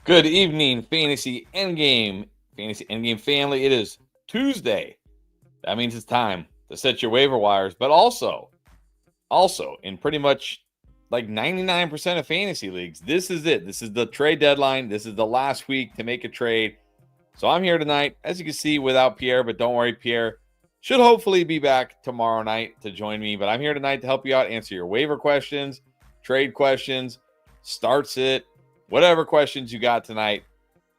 Good evening, Fantasy Endgame family. It is Tuesday. That means it's time to set your waiver wires, but also in pretty much like 99% of fantasy leagues, this is it. This is the trade deadline. This is the last week to make a trade. So I'm here tonight, as you can see, without Pierre, but don't worry, Pierre should hopefully be back tomorrow night to join me. But I'm here tonight to help you out, answer your waiver questions, trade questions, starts it, whatever questions you got tonight.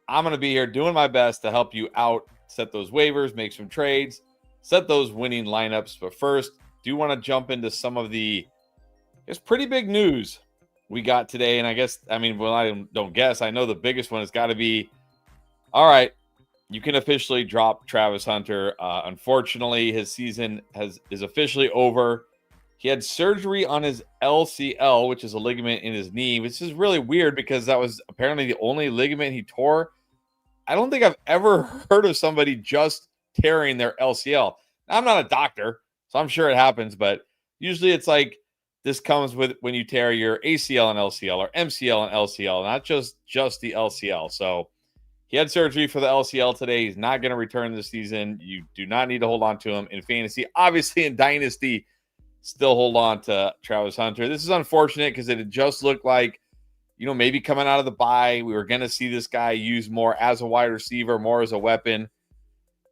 I'm going to be here doing my best to help you out, set those waivers, make some trades, set those winning lineups. But first, do want to jump into some of the pretty big news we got today. And I don't guess. I know the biggest one has got to be, all right, you can officially drop Travis Hunter. Unfortunately, his season is officially over. He had surgery on his LCL, which is a ligament in his knee, which is really weird because that was apparently the only ligament he tore. I don't think I've ever heard of somebody just tearing their LCL. I'm not a doctor, so I'm sure it happens, but usually it's like this comes with when you tear your ACL and LCL or MCL and LCL, not just the LCL. So he had surgery for the LCL today. He's not going to return this season. You do not need to hold on to him in fantasy. Obviously, in Dynasty, still hold on to Travis Hunter. This is unfortunate because it had just looked like, maybe coming out of the bye, we were going to see this guy used more as a wide receiver, more as a weapon.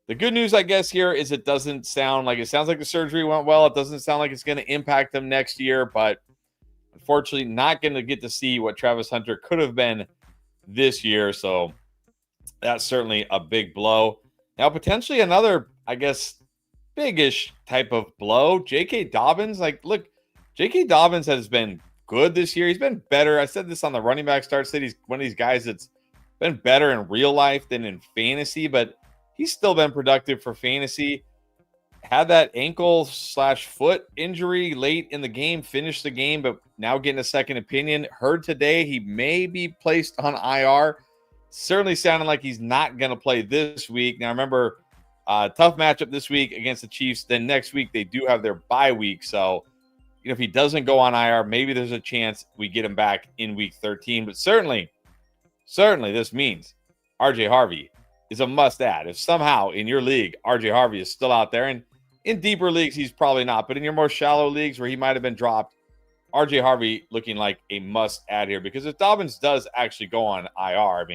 The good news, I guess, here is it sounds like the surgery went well. It doesn't sound like it's going to impact him next year, but unfortunately not going to get to see what Travis Hunter could have been this year. So that's certainly a big blow. Now, potentially another, I guess, big-ish type of blow. J.K. Dobbins, J.K. Dobbins has been good this year. He's been better. I said this on the running back start. Said he's one of these guys that's been better in real life than in fantasy, but he's still been productive for fantasy. Had that ankle/foot injury late in the game, finished the game, but now getting a second opinion. Heard today he may be placed on IR. Certainly sounding like he's not going to play this week. Now, remember, tough matchup this week against the Chiefs. Then next week, they do have their bye week. So, if he doesn't go on IR, maybe there's a chance we get him back in week 13. But certainly this means RJ Harvey is a must-add. If somehow in your league, RJ Harvey is still out there, and in deeper leagues, he's probably not. But in your more shallow leagues where he might have been dropped, RJ Harvey looking like a must-add here. Because if Dobbins does actually go on IR,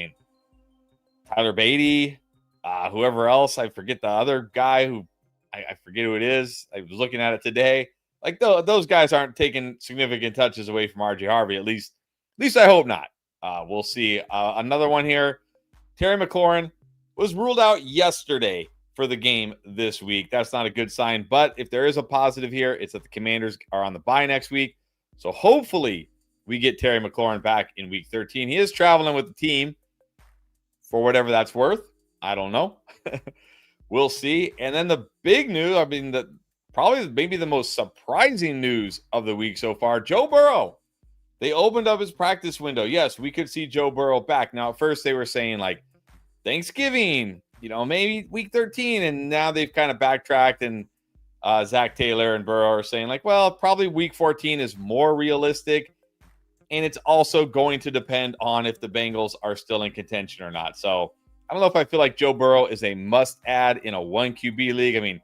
Tyler Beatty, whoever else, I forget the other guy who I forget who it is. I was looking at it today. Those guys aren't taking significant touches away from RJ Harvey. At least I hope not. We'll see. Another one here. Terry McLaurin was ruled out yesterday for the game this week. That's not a good sign. But if there is a positive here, it's that the Commanders are on the bye next week. So hopefully we get Terry McLaurin back in week 13. He is traveling with the team for whatever that's worth. I don't know. We'll see. And then the big news, probably maybe the most surprising news of the week so far, Joe Burrow. They opened up his practice window. Yes, we could see Joe Burrow back. Now, at first they were saying Thanksgiving, maybe week 13. And now they've kind of backtracked, and Zach Taylor and Burrow are saying probably week 14 is more realistic. And it's also going to depend on if the Bengals are still in contention or not. So I don't know if I feel like Joe Burrow is a must-add in a 1 QB league.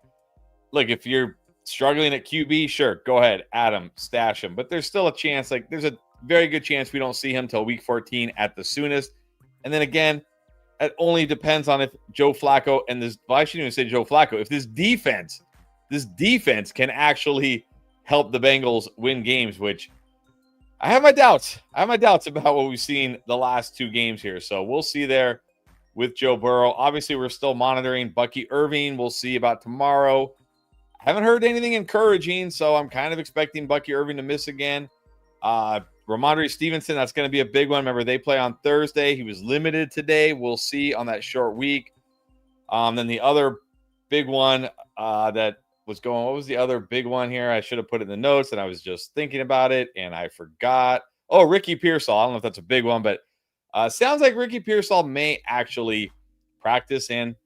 Look, if you're struggling at QB, sure, go ahead, add him, stash him. But there's still a chance, there's a very good chance we don't see him till week 14 at the soonest. And then again, it only depends on if Joe Flacco and I shouldn't even say Joe Flacco, if this defense can actually help the Bengals win games, which I have my doubts. About what we've seen the last 2 games here. So we'll see there with Joe Burrow. Obviously, we're still monitoring Bucky Irving. We'll see about tomorrow. I haven't heard anything encouraging, so I'm kind of expecting Bucky Irving to miss again. Ramondre Stevenson, that's going to be a big one. Remember, they play on Thursday. He was limited today. We'll see on that short week. Then the other big one that was going, what was the other big one here? I should have put it in the notes, and I was just thinking about it, and I forgot. Oh, Ricky Pearsall. I don't know if that's a big one, but sounds like Ricky Pearsall may actually practice and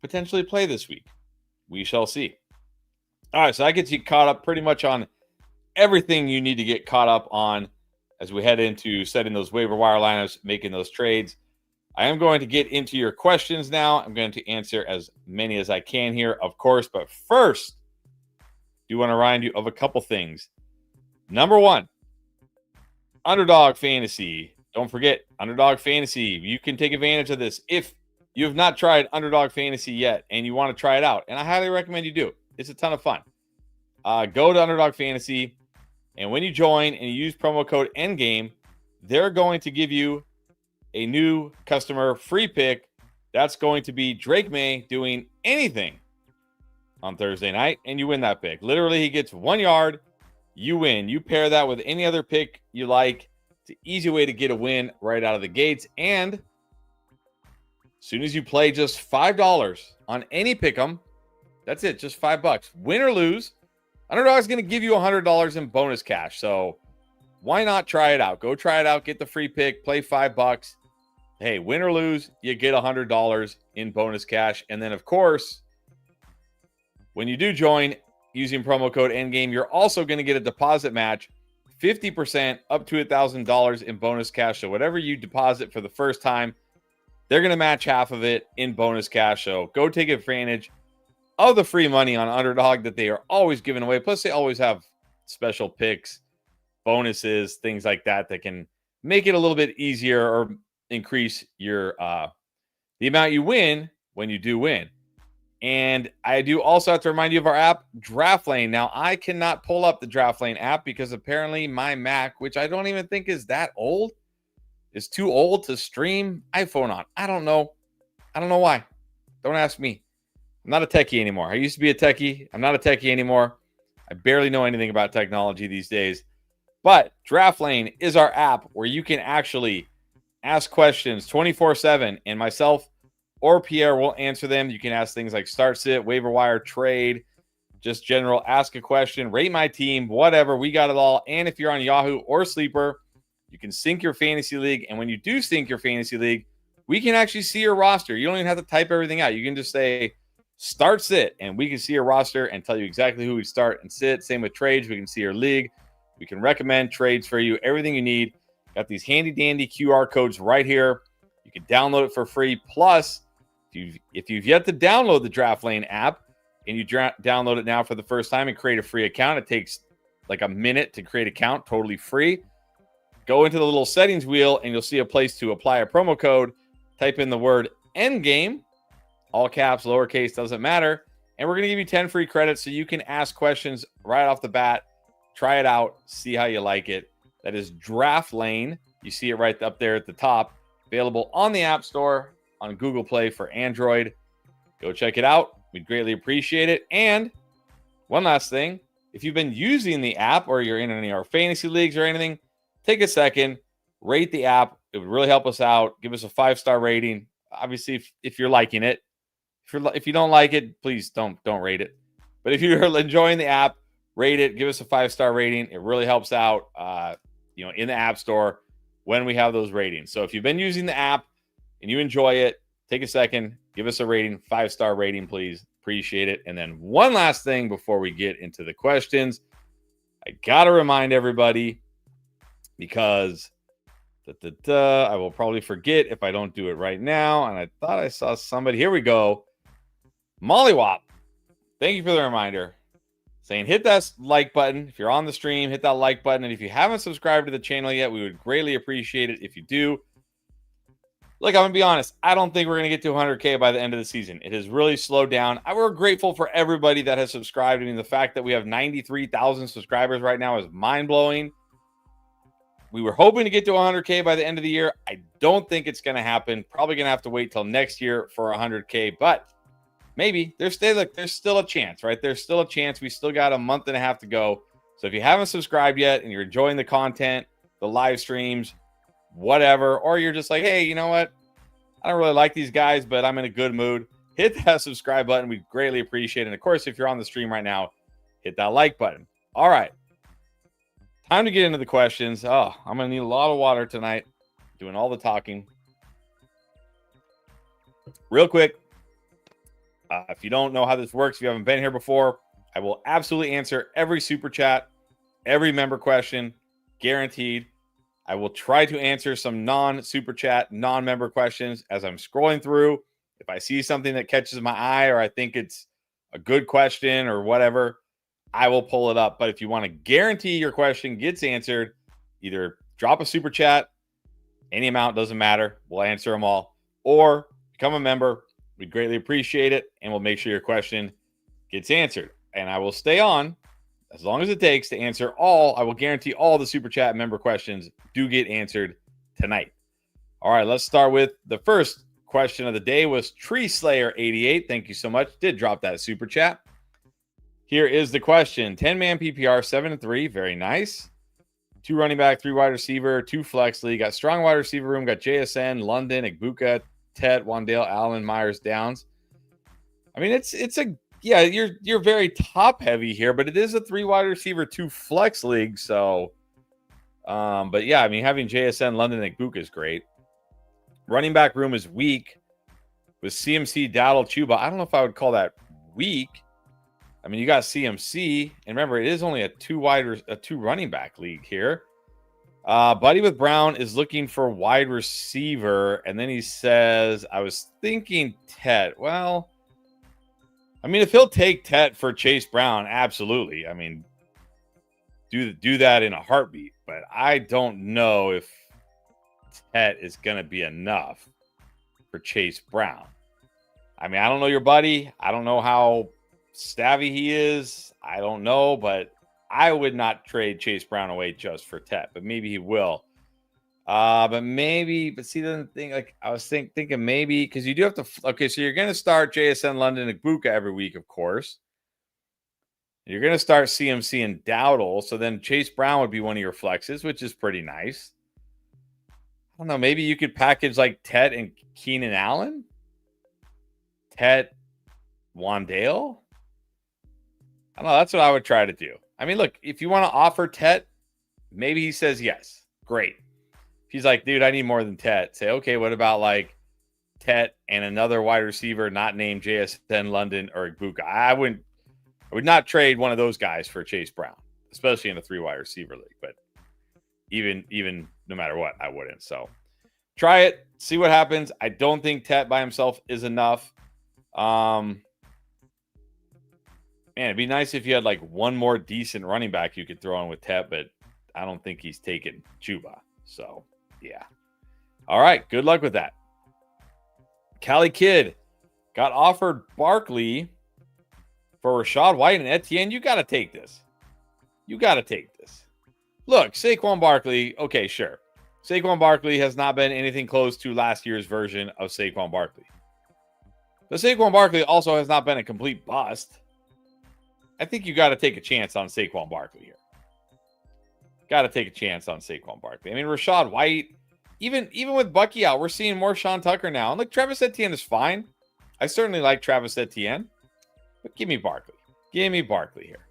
potentially play this week. We shall see. All right, so that gets you caught up pretty much on everything you need to get caught up on as we head into setting those waiver wire lineups, making those trades. I am going to get into your questions now. I'm going to answer as many as I can here, of course. But first, I do want to remind you of a couple things. Number one, Underdog Fantasy. Don't forget, Underdog Fantasy. You can take advantage of this if you have not tried Underdog Fantasy yet and you want to try it out. And I highly recommend you do. It's a ton of fun. Go to Underdog Fantasy, and when you join and you use promo code ENDGAME, they're going to give you a new customer free pick. That's going to be Drake May doing anything on Thursday night, and you win that pick. Literally, he gets 1 yard, you win. You pair that with any other pick you like. It's an easy way to get a win right out of the gates. And as soon as you play just $5 on any pick'em, that's it, just $5. Win or lose, Underdog is going to give you $100 in bonus cash. So why not try it out? Go try it out, get the free pick, play $5. Hey, win or lose, you get $100 in bonus cash. And then, of course, when you do join using promo code ENDGAME, you're also going to get a deposit match, 50% up to $1,000 in bonus cash. So whatever you deposit for the first time, they're going to match half of it in bonus cash. So go take advantage of the free money on Underdog that they are always giving away. Plus, they always have special picks, bonuses, things like that that can make it a little bit easier or increase your the amount you win when you do win. And I do also have to remind you of our app, Draft Lane. Now, I cannot pull up the Draft Lane app because apparently my Mac, which I don't even think is that old, is too old to stream iPhone on. I don't know. I don't know why. Don't ask me. I'm not a techie anymore. I used to be a techie. I'm not a techie anymore. I barely know anything about technology these days. But Draft Lane is our app where you can actually ask questions 24/7, and myself or Pierre will answer them. You can ask things like start sit, waiver wire, trade, just general, ask a question, rate my team, whatever. We got it all. And if you're on Yahoo or Sleeper, you can sync your fantasy league. And when you do sync your fantasy league, we can actually see your roster. You don't even have to type everything out. You can just say start sit, and we can see your roster and tell you exactly who we start and sit. Same with trades. We can see your league. We can recommend trades for you, everything you need. Got these handy dandy QR codes right here. You can download it for free. Plus, if you've yet to download the Draft Lane app and you download it now for the first time and create a free account, it takes like a minute to create an account, totally free. Go into the little settings wheel and you'll see a place to apply a promo code. Type in the word ENDGAME, all caps, lowercase, doesn't matter. And we're going to give you 10 free credits so you can ask questions right off the bat. Try it out. See how you like it. That is Draft Lane. You see it right up there at the top. Available on the App Store, on Google Play for Android. Go check it out. We'd greatly appreciate it. And one last thing, if you've been using the app or you're in any of our fantasy leagues or anything, take a second, rate the app. It would really help us out. Give us a 5-star rating. Obviously, if you're liking it. If you don't like it, please don't rate it. But if you're enjoying the app, rate it. Give us a 5-star rating. It really helps out, in the App Store when we have those ratings. So if you've been using the app and you enjoy it, take a second, give us a rating, 5-star rating, please. Appreciate it. And then one last thing before we get into the questions, I got to remind everybody because I will probably forget if I don't do it right now. And I thought I saw somebody. Here we go. Mollywop. Thank you for the reminder. Saying hit that like button. If you're on the stream, hit that like button. And if you haven't subscribed to the channel yet, we would greatly appreciate it if you do. Look, I'm going to be honest. I don't think we're going to get to 100K by the end of the season. It has really slowed down. We're grateful for everybody that has subscribed. I mean, the fact that we have 93,000 subscribers right now is mind-blowing. We were hoping to get to 100K by the end of the year. I don't think it's going to happen. Probably going to have to wait till next year for 100K, but maybe. There's still a chance, right? There's still a chance. We still got a month and a half to go. So if you haven't subscribed yet and you're enjoying the content, the live streams, whatever, or you're just like, hey, you know what? I don't really like these guys, but I'm in a good mood. Hit that subscribe button. We greatly appreciate it. And of course, if you're on the stream right now, hit that like button. All right. Time to get into the questions. Oh, I'm going to need a lot of water tonight. Doing all the talking. Real quick. If you don't know how this works, if you haven't been here before, I will absolutely answer every super chat, every member question, guaranteed. I will try to answer some non-super chat, non-member questions as I'm scrolling through. If I see something that catches my eye or I think it's a good question or whatever, I will pull it up. But if you want to guarantee your question gets answered, either drop a super chat, any amount, doesn't matter. We'll answer them all. Or become a member. We'd greatly appreciate it. And we'll make sure your question gets answered. And I will stay on as long as it takes to answer all. I will guarantee all the super chat member questions do get answered tonight. All right, let's start with the first question of the day was Tree Slayer 88. Thank you so much. Did drop that super chat. Here is the question. 10-man PPR, 7-3. Very nice. 2 running back, 3 wide receiver, 2 flex league. Got strong wide receiver room. Got JSN, London, Igbuka, Tet, Wandale, Allen, Myers, Downs. I mean, it's a yeah, you're very top heavy here, but it is a 3 wide receiver, 2 flex league. So, but yeah, I mean, having JSN, London, and Igbuka is great. Running back room is weak with CMC, Dowdle, Chuba. I don't know if I would call that weak. I mean, you got CMC, and remember, it is only a 2 running back league here. Buddy with Brown is looking for wide receiver, and then he says, I was thinking Tet. Well, I mean, if he'll take Tet for Chase Brown, absolutely. I mean, do that in a heartbeat, but I don't know if Tet is going to be enough for Chase Brown. I mean, I don't know your buddy. I don't know how savvy he is. I don't know, but I would not trade Chase Brown away just for Tet, but maybe he will. But see, the thing, like I was thinking maybe because you do have to. Okay, so you're going to start JSN, London, and Igbuka every week, of course. You're going to start CMC and Dowdle, so then Chase Brown would be one of your flexes, which is pretty nice. I don't know. Maybe you could package like Tet and Keenan Allen, Tet, Wandale. I don't know. That's what I would try to do. I mean, look, if you want to offer Tet, maybe he says yes. Great. If he's like, dude, I need more than Tet. Say, okay, what about like Tet and another wide receiver not named JSN, London, or Igbuka? I would not trade one of those guys for Chase Brown, especially in a 3 wide receiver league. But even no matter what, I wouldn't. So try it, see what happens. I don't think Tet by himself is enough. Man, it'd be nice if you had like one more decent running back you could throw in with Tet, but I don't think he's taking Chuba. So, yeah. All right, good luck with that. Cali Kid got offered Barkley for Rashad White and Etienne. You got to take this. Look, Saquon Barkley, okay, sure. Saquon Barkley has not been anything close to last year's version of Saquon Barkley. But Saquon Barkley also has not been a complete bust. I think you got to take a chance on Saquon Barkley here. I mean, Rashad White, even with Bucky out, we're seeing more Sean Tucker now. And look, Travis Etienne is fine. I certainly like Travis Etienne. But give me Barkley. Here.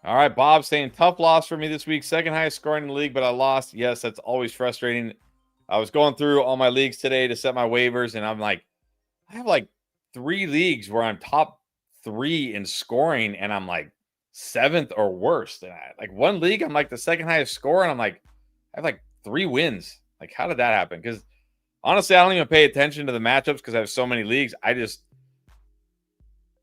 All right, Bob saying tough loss for me this week. Second highest scoring in the league, but I lost. Yes, that's always frustrating. I was going through all my leagues today to set my waivers, and I'm like, I have like 3 leagues where I'm top 3 in scoring, and I'm like 7th or worse. And like one league, I'm like the second highest score, and I'm like, I have like 3 wins. Like, how did that happen? Because honestly, I don't even pay attention to the matchups because I have so many leagues. I just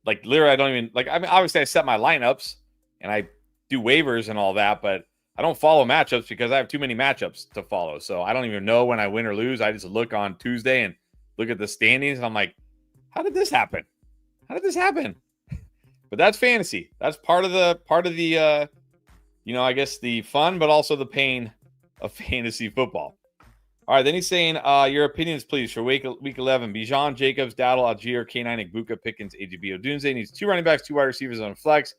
like literally, I don't even like. I mean, obviously, I set my lineups and I do waivers and all that, but I don't follow matchups because I have too many matchups to follow. So I don't even know when I win or lose. I just look on Tuesday and look at the standings, and I'm like, how did this happen? But that's fantasy. That's part of the I guess the fun, but also the pain of fantasy football. All right, then he's saying, your opinions, please, for week 11. Bijan, Jacobs, Dowdle, Algier, K9, Igbuka, Pickens, AGB, Odunze. Needs 2 running backs, 2 wide receivers on flex.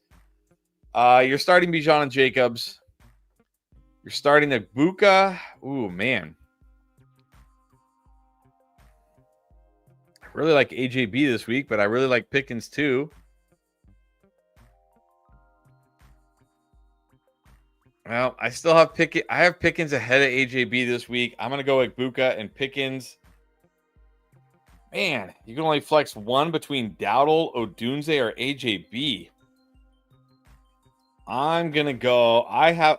You're starting Bijan and Jacobs. You're starting Igbuka. Ooh, man. I really like AJB this week, but I really like Pickens too. Well, I still have Pickens. I have Pickens ahead of AJB this week. I'm going to go Igbuka and Pickens. Man, you can only flex one between Dowdle, Odunze, or AJB. I'm gonna go. I have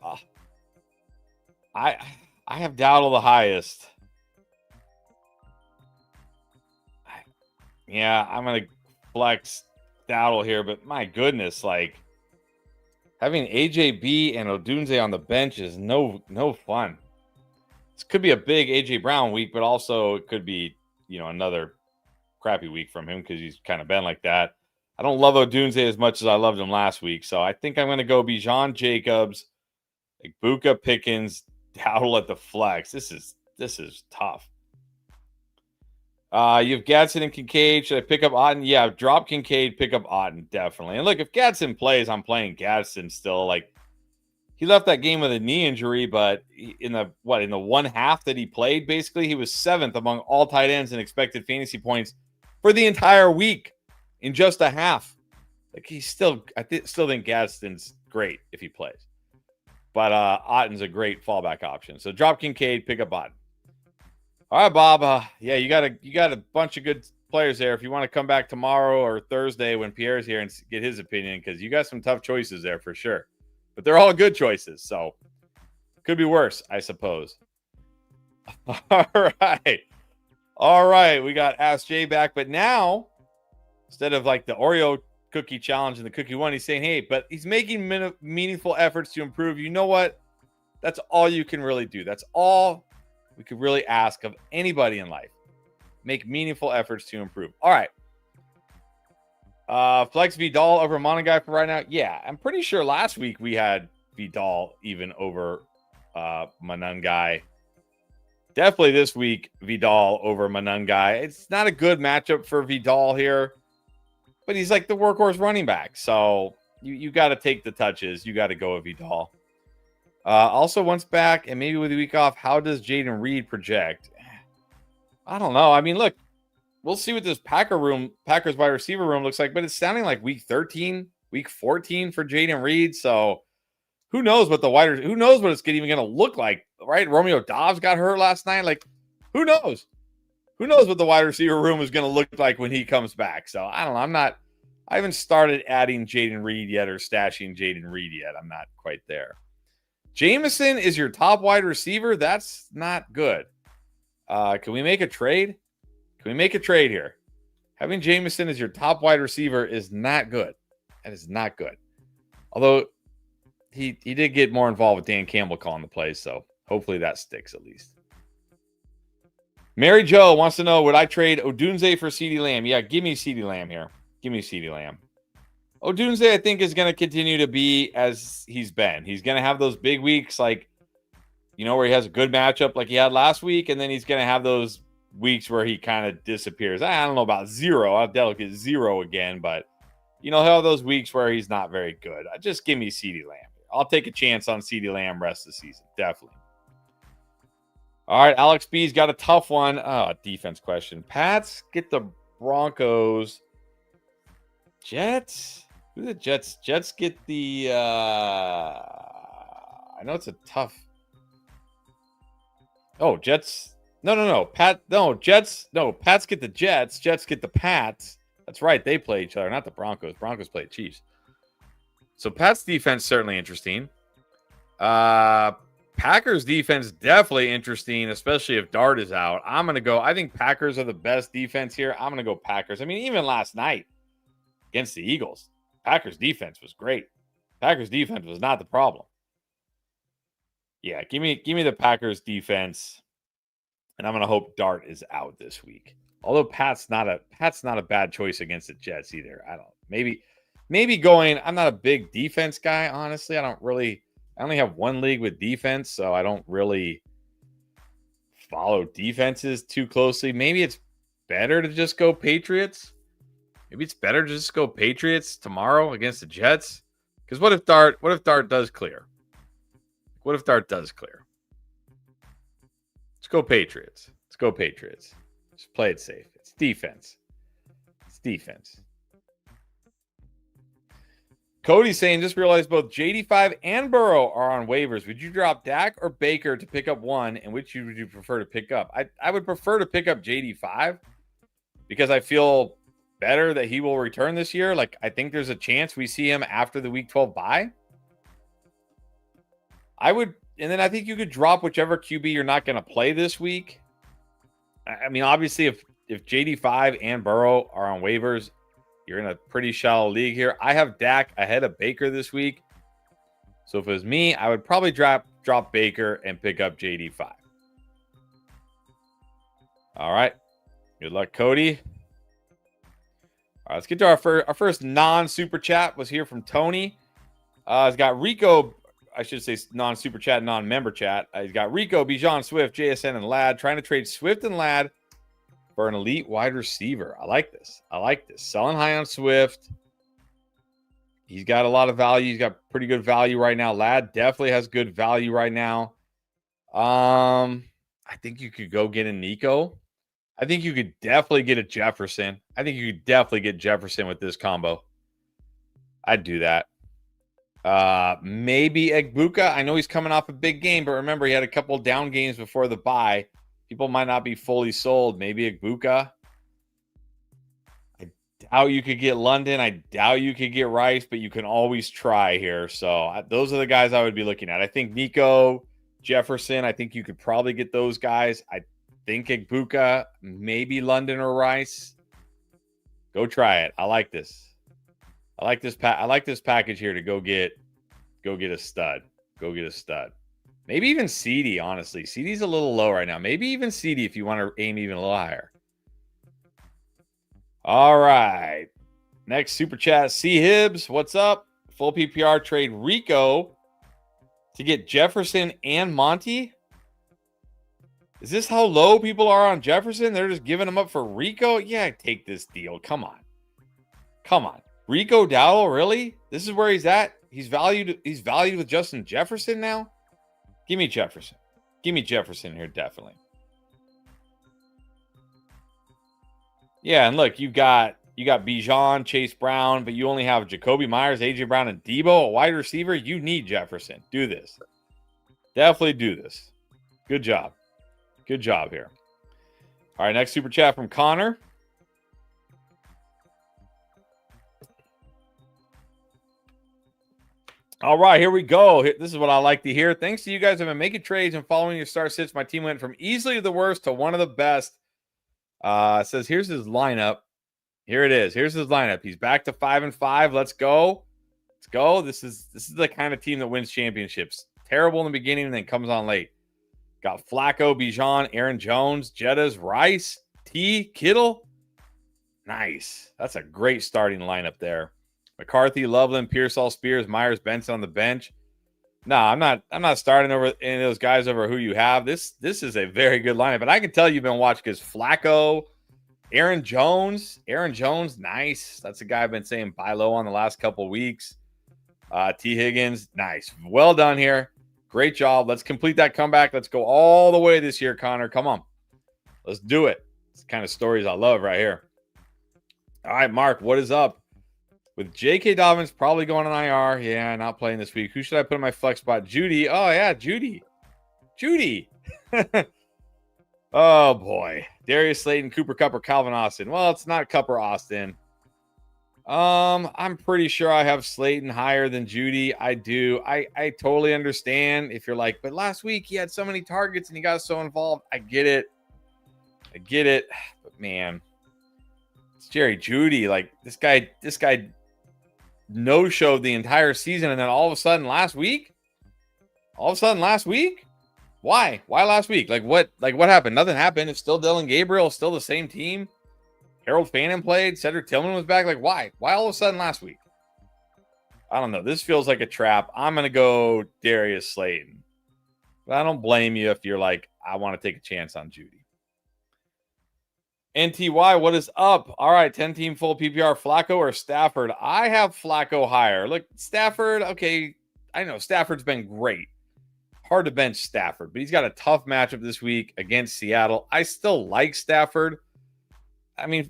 Dowdle the highest. Yeah, I'm gonna flex Dowdle here, but my goodness, like having AJB and Odunze on the bench is no fun. This could be a big AJ Brown week, but also it could be, another crappy week from him because he's kind of been like that. I don't love Odunze as much as I loved him last week, so I think I'm going to go Bijan Jacobs, like Buka Pickens, Dowdle at the flex. This is tough. You have Gadsden and Kincaid. Should I pick up Otten? Yeah, drop Kincaid, pick up Otten, definitely. And look, if Gadsden plays, I'm playing Gadsden still. Like, he left that game with a knee injury, but in the one half that he played, basically, he was 7th among all tight ends in expected fantasy points for the entire week in just a half. Like, still think Gadsden's great if he plays. But Otten's a great fallback option. So drop Kincaid, pick up Otten. All right, Bob. Yeah, you got a bunch of good players there. If you want to come back tomorrow or Thursday when Pierre's here and get his opinion, because you got some tough choices there for sure. But they're all good choices, so could be worse, I suppose. All right. We got Ask Jay back, but now instead of like the Oreo cookie challenge and the cookie one, he's saying, hey, but he's making meaningful efforts to improve. You know what? That's all you can really do. That's all we could really ask of anybody in life. Make meaningful efforts to improve. All right. Flex Vidal over Monangai for right now. Yeah, I'm pretty sure last week we had Vidal even over Monangai. Definitely this week, Vidal over Monangai. It's not a good matchup for Vidal here, but he's like the workhorse running back. So you got to take the touches. You got to go with Vidal. Also, once back and maybe with a week off, how does Jaden Reed project? I don't know. I mean, look, we'll see what this Packers wide receiver room looks like, but it's sounding like week 13, week 14 for Jaden Reed. So who knows what who knows what it's even going to look like, right? Romeo Dobbs got hurt last night. Like, who knows? Who knows what the wide receiver room is going to look like when he comes back? So I don't know. I haven't started adding Jaden Reed yet or stashing Jaden Reed yet. I'm not quite there. Jameson is your top wide receiver. That's not good. Can we make a trade? Can we make a trade here? Having Jameson as your top wide receiver is not good. That is not good. Although he did get more involved with Dan Campbell calling the plays, so hopefully that sticks at least. Mary Jo wants to know, would I trade Odunze for CeeDee Lamb? Yeah, give me CeeDee Lamb here. Give me CeeDee Lamb. Odunze, I think, is going to continue to be as he's been. He's going to have those big weeks, like, where he has a good matchup like he had last week, and then he's going to have those weeks where he kind of disappears. I don't know about 0. I'll definitely get 0 again, but, he'll have those weeks where he's not very good. Just give me CeeDee Lamb. I'll take a chance on CeeDee Lamb rest of the season. Definitely. All right, Alex B's got a tough one. Defense question. Pats get the Broncos. Jets? Who the Jets? Jets get the I know it's a tough. Oh, Jets. No. Jets. No, Pats get the Jets. Jets get the Pats. That's right. They play each other, not the Broncos. Broncos play Chiefs. So Pats defense certainly interesting. Packers defense definitely interesting, especially if Dart is out. I'm going to go. I think Packers are the best defense here. I'm going to go Packers. I mean, even last night against the Eagles, Packers defense was great. Packers defense was not the problem. Yeah, give me the Packers defense, and I'm going to hope Dart is out this week. Although Pat's not a bad choice against the Jets either. I maybe going. I'm not a big defense guy, honestly. I only have one league with defense, so I don't really follow defenses too closely. Maybe it's better to just go Patriots. Maybe it's better to just go Patriots tomorrow against the Jets. Because what if Dart does clear? What if Dart does clear? Let's go Patriots. Just play it safe. It's defense. Cody's saying, just realized both JD5 and Burrow are on waivers. Would you drop Dak or Baker to pick up one, and which would you prefer to pick up? I would prefer to pick up JD5 because I feel better that he will return this year. Like, I think there's a chance we see him after the Week 12 bye. I would, and then I think you could drop whichever QB you're not going to play this week. I mean, obviously, if JD5 and Burrow are on waivers, you're in a pretty shallow league here. I have Dak ahead of Baker this week. So if it was me, I would probably drop Baker and pick up JD5. All right. Good luck, Cody. All right, let's get to our first non-super chat. Was here from Tony. He's got Rico. I should say non-super chat, non-member chat. He's got Rico, Bijan, Swift, JSN, and Ladd. Trying to trade Swift and Ladd for an elite wide receiver. I like this. Selling high on Swift. He's got a lot of value. He's got pretty good value right now. Ladd definitely has good value right now. I think you could go get a Nico. I think you could definitely get a Jefferson. I think you could definitely get Jefferson with this combo. I'd do that. Maybe Egbuka. I know he's coming off a big game, but remember, he had a couple down games before the bye. People might not be fully sold. Maybe Egbuka. I doubt you could get London. I doubt you could get Rice, but you can always try here. So those are the guys I would be looking at. I think Nico, Jefferson, I think you could probably get those guys. I think Egbuka, maybe London or Rice. Go try it. I like this. I like this package here to go get a stud. Go get a stud. Maybe even CD, honestly. CD's a little low right now. Maybe even CD if you want to aim even a little higher. All right. Next super chat. C Hibbs, what's up? Full PPR trade Rico to get Jefferson and Monty. Is this how low people are on Jefferson? They're just giving him up for Rico? Yeah, take this deal. Come on. Rico Dowdle, really? This is where he's at? He's valued with Justin Jefferson now? Give me Jefferson. Give me Jefferson here, definitely. Yeah, and look, you got Bijan, Chase Brown, but you only have Jacoby Myers, AJ Brown, and Debo, a wide receiver. You need Jefferson. Do this. Definitely do this. Good job. Good job here. All right, next super chat from Connor. All right, here we go. This is what I like to hear. Thanks to you guys who have been making trades and following your star sits. My team went from easily the worst to one of the best. Says here's his lineup. Here it is. Here's his lineup. He's back to 5-5. Let's go. Let's go. This is the kind of team that wins championships. Terrible in the beginning and then comes on late. Got Flacco, Bijan, Aaron Jones, Jettas, Rice, T, Kittle. Nice. That's a great starting lineup there. McCarthy, Loveland, Pearsall, Spears, Myers, Benson on the bench. No, I'm not starting over any of those guys over who you have. This is a very good lineup. But I can tell you've been watching because Flacco, Aaron Jones, nice. That's a guy I've been saying buy low on the last couple of weeks. T. Higgins, nice. Well done here. Great job. Let's complete that comeback. Let's go all the way this year, Connor. Come on. Let's do it. It's the kind of stories I love right here. All right, Mark, what is up? With J.K. Dobbins probably going on IR. Yeah, not playing this week. Who should I put in my flex spot? Judy. Oh, yeah, Judy. Oh, boy. Darius Slayton, Cooper Kupp, or Calvin Austin. Well, it's not Kupp or Austin. I'm pretty sure I have Slayton higher than Judy. I do. I totally understand if you're like, but last week he had so many targets and he got so involved. I get it. But, man, it's Jerry Judy. Like, this guy no-showed the entire season, and then all of a sudden last week? Why? Why last week? Like what happened? Nothing happened. It's still Dylan Gabriel, still the same team. Harold Fannin played. Cedric Tillman was back. Like, why? Why all of a sudden last week? I don't know. This feels like a trap. I'm going to go Darius Slayton. But I don't blame you if you're like, I want to take a chance on Judy. NTY, what is up? All right, 10-team full PPR, Flacco or Stafford? I have Flacco higher. Look, Stafford, okay, I know Stafford's been great. Hard to bench Stafford, but he's got a tough matchup this week against Seattle. I still like Stafford. I mean,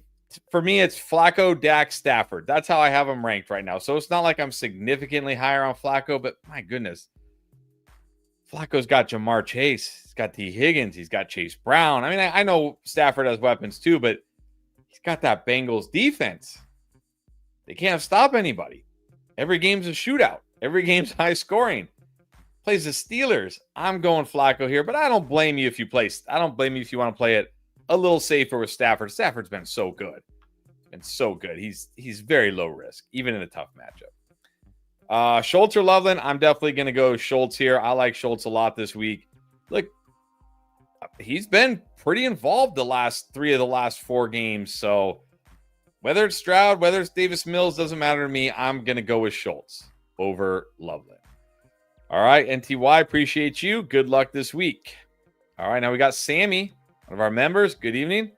for me, it's Flacco, Dak, Stafford. That's how I have them ranked right now. So it's not like I'm significantly higher on Flacco, but my goodness. Flacco's got Jamar Chase. He's got T. Higgins. He's got Chase Brown. I mean, I know Stafford has weapons too, but he's got that Bengals defense. They can't stop anybody. Every game's a shootout. Every game's high scoring. plays the Steelers. I'm going Flacco here, but I don't blame you if you want to play it a little safer with Stafford. Stafford's been so good. He's very low risk, even in a tough matchup. Schultz or Loveland, I'm definitely going to go Schultz here. I like Schultz a lot this week. Look, he's been pretty involved the last 3 of the last 4 games. So whether it's Stroud, whether it's Davis Mills, doesn't matter to me. I'm going to go with Schultz over Loveland. All right, NTY, appreciate you. Good luck this week. All right, now we got Sammy, one of our members. Good evening.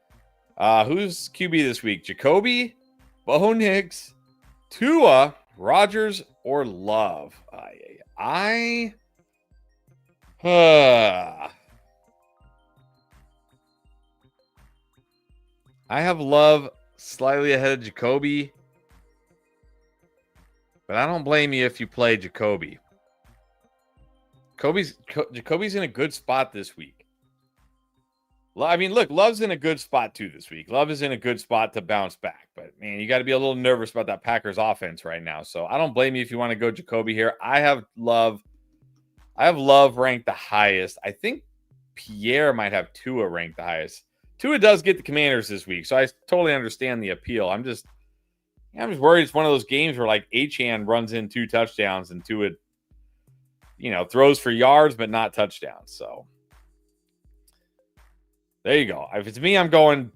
Who's QB this week? Jacoby, Bo Nix, Tua, Rodgers, or Love? I have Love slightly ahead of Jacoby, but I don't blame you if you play Jacoby. Jacoby's in a good spot this week. I mean, look, Love's in a good spot too this week. Love is in a good spot to bounce back. But, man, you got to be a little nervous about that Packers offense right now. So I don't blame you if you want to go Jacoby here. I have Love ranked the highest. I think Pierre might have Tua ranked the highest. Tua does get the Commanders this week, so I totally understand the appeal. I'm just worried it's one of those games where, like, Achane runs in 2 touchdowns and Tua, throws for yards but not touchdowns. So there you go. If it's me, I'm going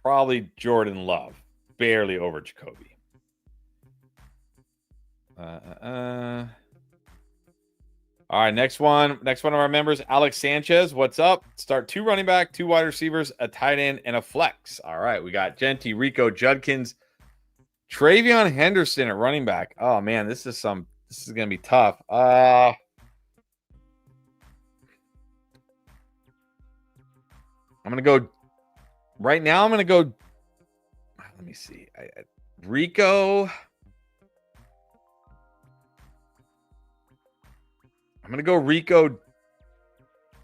probably Jordan Love, barely over Jacoby. All right, next one of our members, Alex Sanchez. What's up? Start 2 running back, 2 wide receivers, a tight end, and a flex. All right, we got Genty, Rico, Judkins, Travion Henderson at running back. Oh man, this is going to be tough. I'm going to go right now. I'm going to go. Let me see. Rico. I'm going to go Rico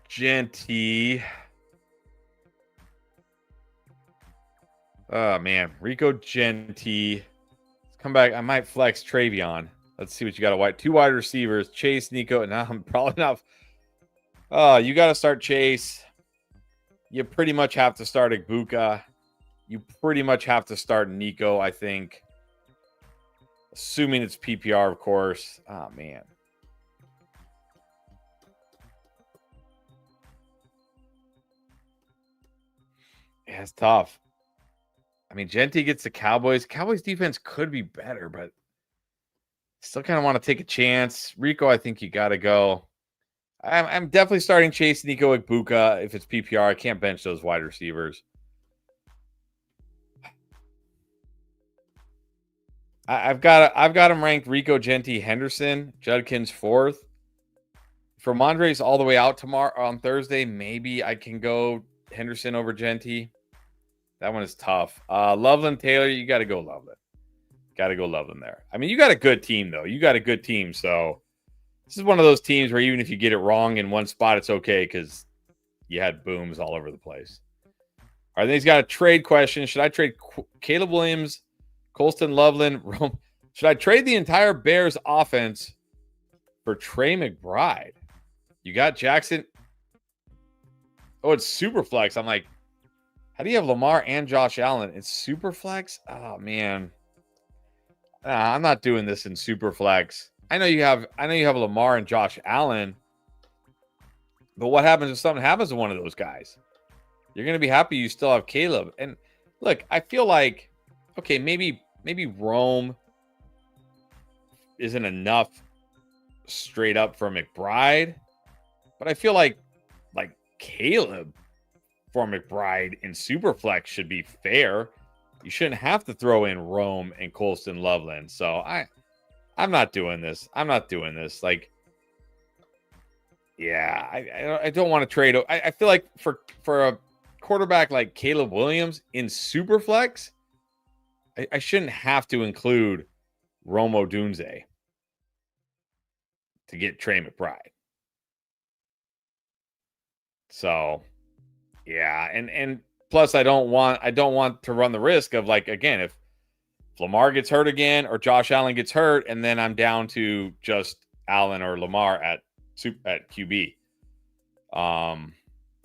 Genty. Oh, man. Rico Genty. Let's come back. I might flex Travion. Let's see what you got. 2 wide receivers. Chase, Nico. And now I'm probably not. Oh, you got to start Chase. You pretty much have to start Igbuka. You pretty much have to start Nico, I think. Assuming it's PPR, of course. Oh, man. Yeah, it's tough. I mean, Genty gets the Cowboys. Cowboys defense could be better, but still kind of want to take a chance. Rico, I think you got to go. I'm definitely starting Chase, Nico, Igbuka. If it's PPR, I can't bench those wide receivers. I've got him ranked Rico, Genty, Henderson, Judkins 4th. For Mondre's all the way out tomorrow on Thursday, maybe I can go Henderson over Genty. That one is tough. Loveland, Taylor, you got to go Loveland. Got to go Loveland there. I mean, you got a good team, though. You got a good team, so this is one of those teams where even if you get it wrong in one spot, it's okay because you had booms all over the place. All right, then he's got a trade question. Should I trade Caleb Williams, Colston Loveland? Should I trade the entire Bears offense for Trey McBride? You got Jackson. Oh, it's super flex. I'm like, how do you have Lamar and Josh Allen? It's super flex? Oh, man. I'm not doing this in super flex. I know you have Lamar and Josh Allen, but what happens if something happens to one of those guys? You're going to be happy you still have Caleb. And look, I feel like, okay, maybe Rome isn't enough straight up for McBride, but I feel like Caleb for McBride in Superflex should be fair. You shouldn't have to throw in Rome and Colston Loveland. So I'm not doing this. Like, yeah, I don't want to trade. I feel like for a quarterback like Caleb Williams in Superflex, I shouldn't have to include Rome Odunze to get Trey McBride. So, yeah, and plus I don't want to run the risk of, like, again, if Lamar gets hurt again or Josh Allen gets hurt and then I'm down to just Allen or Lamar at at QB.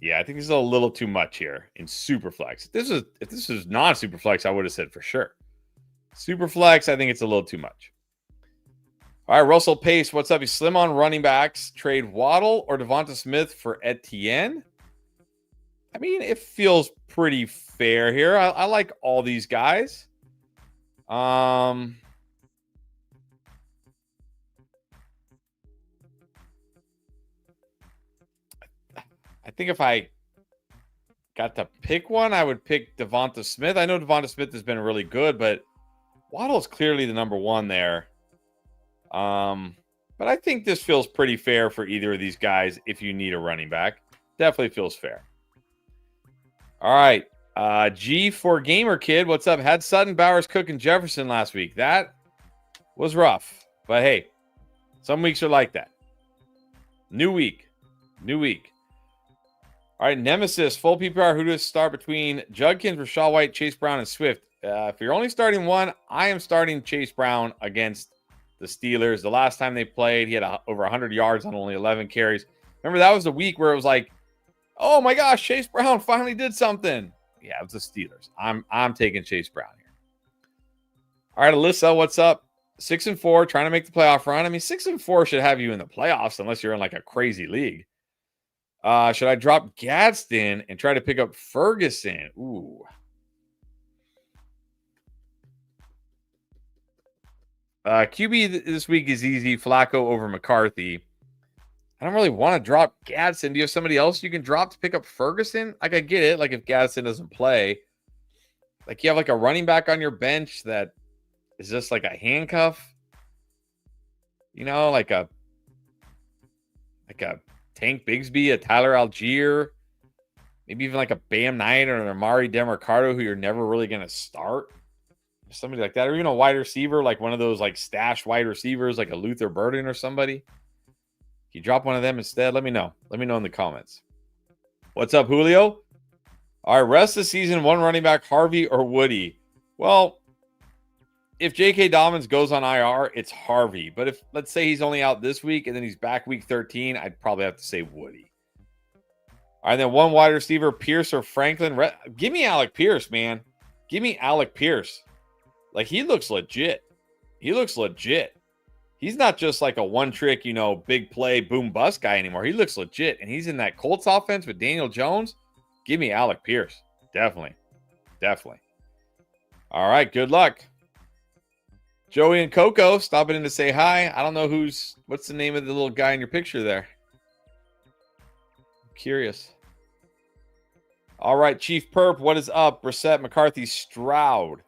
Yeah, I think this is a little too much here in Superflex. If this is non-Superflex, I would have said for sure. Superflex, I think it's a little too much. All right, Russell Pace, what's up? He's slim on running backs. Trade Waddle or Devonta Smith for Etienne? I mean, it feels pretty fair here. I like all these guys. I think if I got to pick one, I would pick Devonta Smith. I know Devonta Smith has been really good, but Waddle is clearly the number one there. But I think this feels pretty fair for either of these guys if you need a running back. Definitely feels fair. All right. G for Gamer Kid. What's up? Had Sutton, Bowers, Cook, and Jefferson last week. That was rough. But hey, some weeks are like that. New week. All right, Nemesis, full PPR. Who does start between Judkins, Rachaad White, Chase Brown, and Swift? If you're only starting one, I am starting Chase Brown against the Steelers. The last time they played, he had over 100 yards on only 11 carries. Remember, that was the week where it was like, oh my gosh, Chase Brown finally did something. Yeah, it was the Steelers. I'm taking Chase Brown here. All right, Alyssa, what's up? 6-4, trying to make the playoff run. I mean, 6-4 should have you in the playoffs unless you're in like a crazy league. Should I drop Gadsden and try to pick up Ferguson? Ooh. QB this week is easy. Flacco over McCarthy. I don't really want to drop Gadsden. Do you have somebody else you can drop to pick up Ferguson? Like, I get it. Like, if Gadsden doesn't play, like, you have like a running back on your bench that is just like a handcuff. You know, like a Tank Bigsby, a Tyler Algier, maybe even like a Bam Knight or an Amari Demercado who you're never really going to start. Somebody like that. Or even a wide receiver, like one of those like stashed wide receivers, like a Luther Burden or somebody. If you drop one of them instead, let me know. Let me know in the comments. What's up, Julio? All right, rest of the season, one running back, Harvey or Woody. Well, if J.K. Dobbins goes on IR, it's Harvey. But if, let's say he's only out this week and then he's back week 13, I'd probably have to say Woody. All right, then one wide receiver, Pierce or Franklin. Give me Alec Pierce, man. Give me Alec Pierce. Like, he looks legit. He's not just like a one-trick, big play, boom, bust guy anymore. He looks legit. And he's in that Colts offense with Daniel Jones. Give me Alec Pierce. Definitely. All right, good luck. Joey and Coco stopping in to say hi. I don't know what's the name of the little guy in your picture there? I'm curious. All right, Chief Perp, what is up? Brissett, McCarthy, Stroud.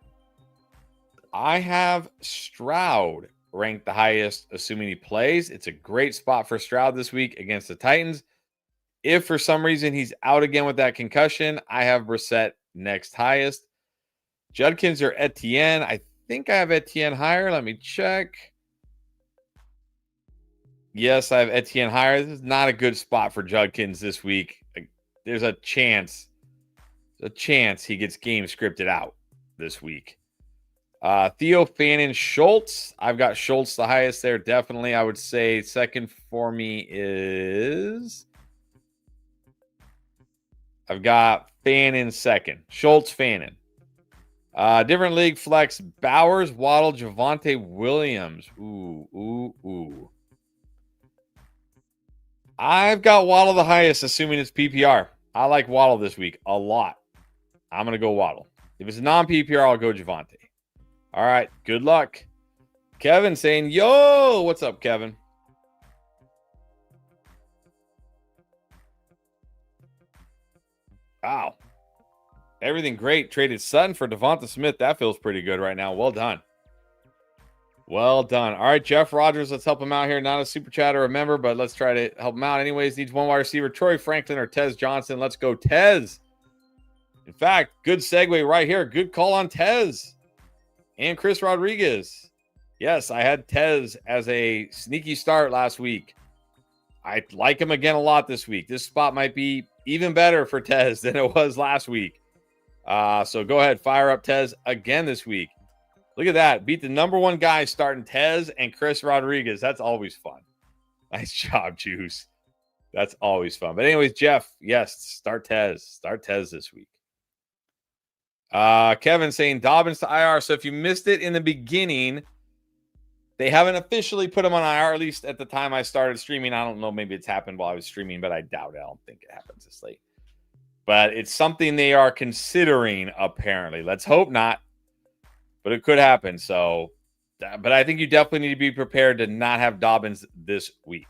I have Stroud ranked the highest, assuming he plays. It's a great spot for Stroud this week against the Titans. If for some reason he's out again with that concussion, I have Brissett next highest. Judkins or Etienne. I think I have Etienne higher. Let me check. Yes, I have Etienne higher. This is not a good spot for Judkins this week. There's a chance he gets game scripted out this week. Theo Fannin Schultz. I've got Schultz the highest there. Definitely. I would say second for me is I've got Fannin second. Schultz, Fannin. Different league flex. Bowers, Waddle, Javonte Williams. Ooh. I've got Waddle the highest, assuming it's PPR. I like Waddle this week a lot. I'm going to go Waddle. If it's non-PPR, I'll go Javonte. All right, good luck. Kevin saying, yo, what's up, Kevin? Wow. Everything great. Traded Sutton for Devonta Smith. That feels pretty good right now. Well done. All right, Jeff Rogers, let's help him out here. Not a super chat or a member, but let's try to help him out. Anyways, needs one wide receiver, Troy Franklin or Tez Johnson. Let's go, Tez. In fact, good segue right here. Good call on Tez. And Chris Rodriguez. Yes, I had Tez as a sneaky start last week. I like him again a lot this week. This spot might be even better for Tez than it was last week. So go ahead, fire up Tez again this week. Look at that. Beat the number one guy starting Tez and Chris Rodriguez. That's always fun. Nice job, Juice. That's always fun. But anyways, Jeff, yes, start Tez. Start Tez this week. Kevin saying Dobbins to IR. So if you missed it in the beginning, they haven't officially put him on IR, at least at the time I started streaming. I don't know. Maybe it's happened while I was streaming, but I doubt it. I don't think it happens this late. But it's something they are considering, apparently. Let's hope not. But it could happen. So, but I think you definitely need to be prepared to not have Dobbins this week.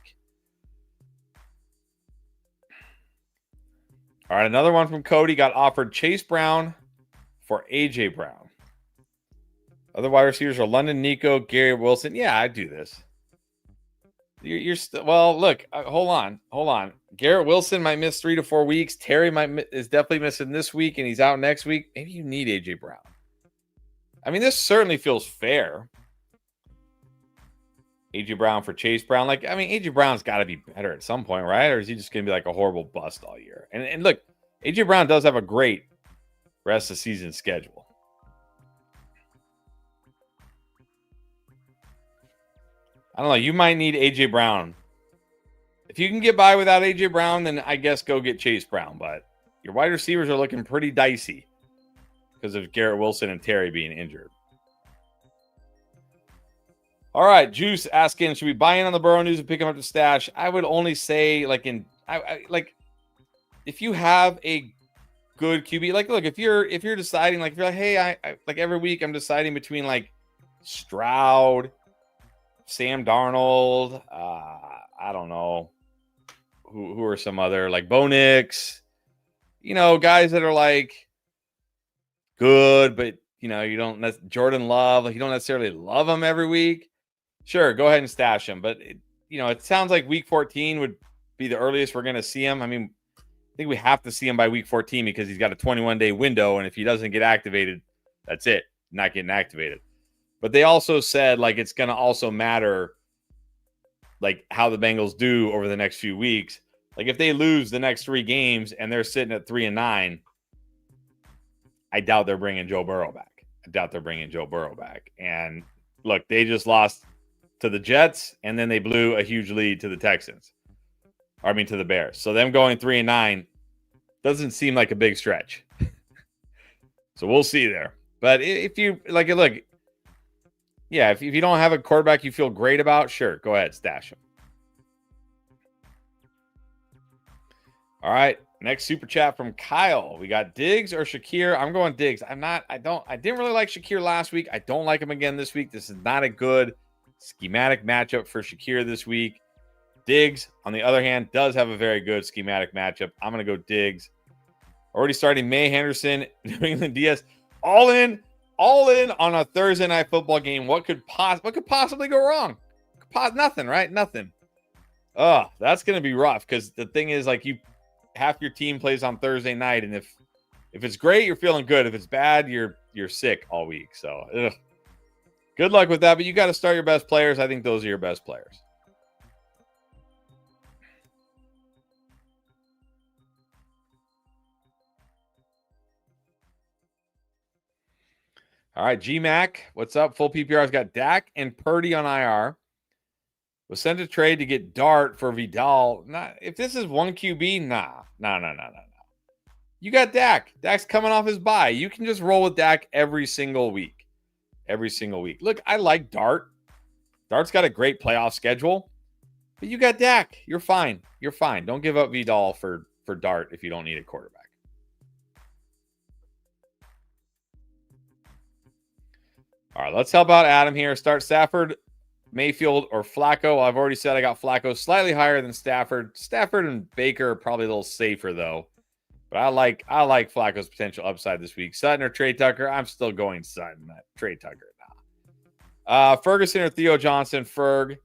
All right, another one from Cody. Got offered Chase Brown for A.J. Brown. Other wide receivers are London Nico, Gary Wilson. Yeah, I do this. You're still well. Look, hold on. Garrett Wilson might miss 3 to 4 weeks. Terry is definitely missing this week, and he's out next week. Maybe you need A.J. Brown. I mean, this certainly feels fair. A.J. Brown for Chase Brown. Like, I mean, A.J. Brown's got to be better at some point, right? Or is he just going to be like a horrible bust all year? And look, A.J. Brown does have a great rest of season schedule. I don't know. You might need A.J. Brown. If you can get by without A.J. Brown, then I guess go get Chase Brown. But your wide receivers are looking pretty dicey because of Garrett Wilson and Terry being injured. All right, Juice asking, should we buy in on the Burrow news and pick him up to stash? I would only say, like, if you have a good QB, like, look, if you're deciding, like, if you're like, hey, I like every week I'm deciding between like Stroud, Sam Darnold, I don't know who are some other, like Bo Nix, guys that are like good, but you don't Jordan Love, like you don't necessarily love them every week. Sure, go ahead and stash him, but it sounds like week 14 would be the earliest we're going to see him. I mean, I think we have to see him by week 14 because he's got a 21-day window, and if he doesn't get activated, that's it, not getting activated. But they also said, like, it's going to also matter, like, how the Bengals do over the next few weeks. Like, if they lose the next 3 games and they're sitting at 3-9, I doubt they're bringing Joe Burrow back. And look, they just lost to the Jets, and then they blew a huge lead to the Texans. To the Bears. So them going 3-9 doesn't seem like a big stretch. So we'll see there. But if you like it, look, yeah, if you don't have a quarterback you feel great about, sure, go ahead, stash him. All right, next super chat from Kyle. We got Diggs or Shakir. I'm going Diggs. I didn't really like Shakir last week. I don't like him again this week. This is not a good schematic matchup for Shakir this week. Diggs, on the other hand, does have a very good schematic matchup. I'm going to go Diggs. Already starting May Henderson, New England DS. All in on a Thursday night football game. What could possibly go wrong? Nothing, right? Nothing. Oh, that's going to be rough because the thing is, like, half your team plays on Thursday night, and if it's great, you're feeling good. If it's bad, you're sick all week. So, good luck with that. But you got to start your best players. I think those are your best players. All right, G-Mac, what's up? Full PPR's got Dak and Purdy on IR. Was sent a trade to get Dart for Vidal. If this is one QB, nah. You got Dak. Dak's coming off his bye. You can just roll with Dak every single week. Look, I like Dart. Dart's got a great playoff schedule. But you got Dak. You're fine. Don't give up Vidal for Dart if you don't need a quarterback. All right, let's help out Adam here. Start Stafford, Mayfield, or Flacco. I've already said I got Flacco slightly higher than Stafford. Stafford and Baker are probably a little safer, though. But I like Flacco's potential upside this week. Sutton or Trey Tucker? I'm still going Sutton. Trey Tucker, nah. Ferguson or Theo Johnson? Ferg.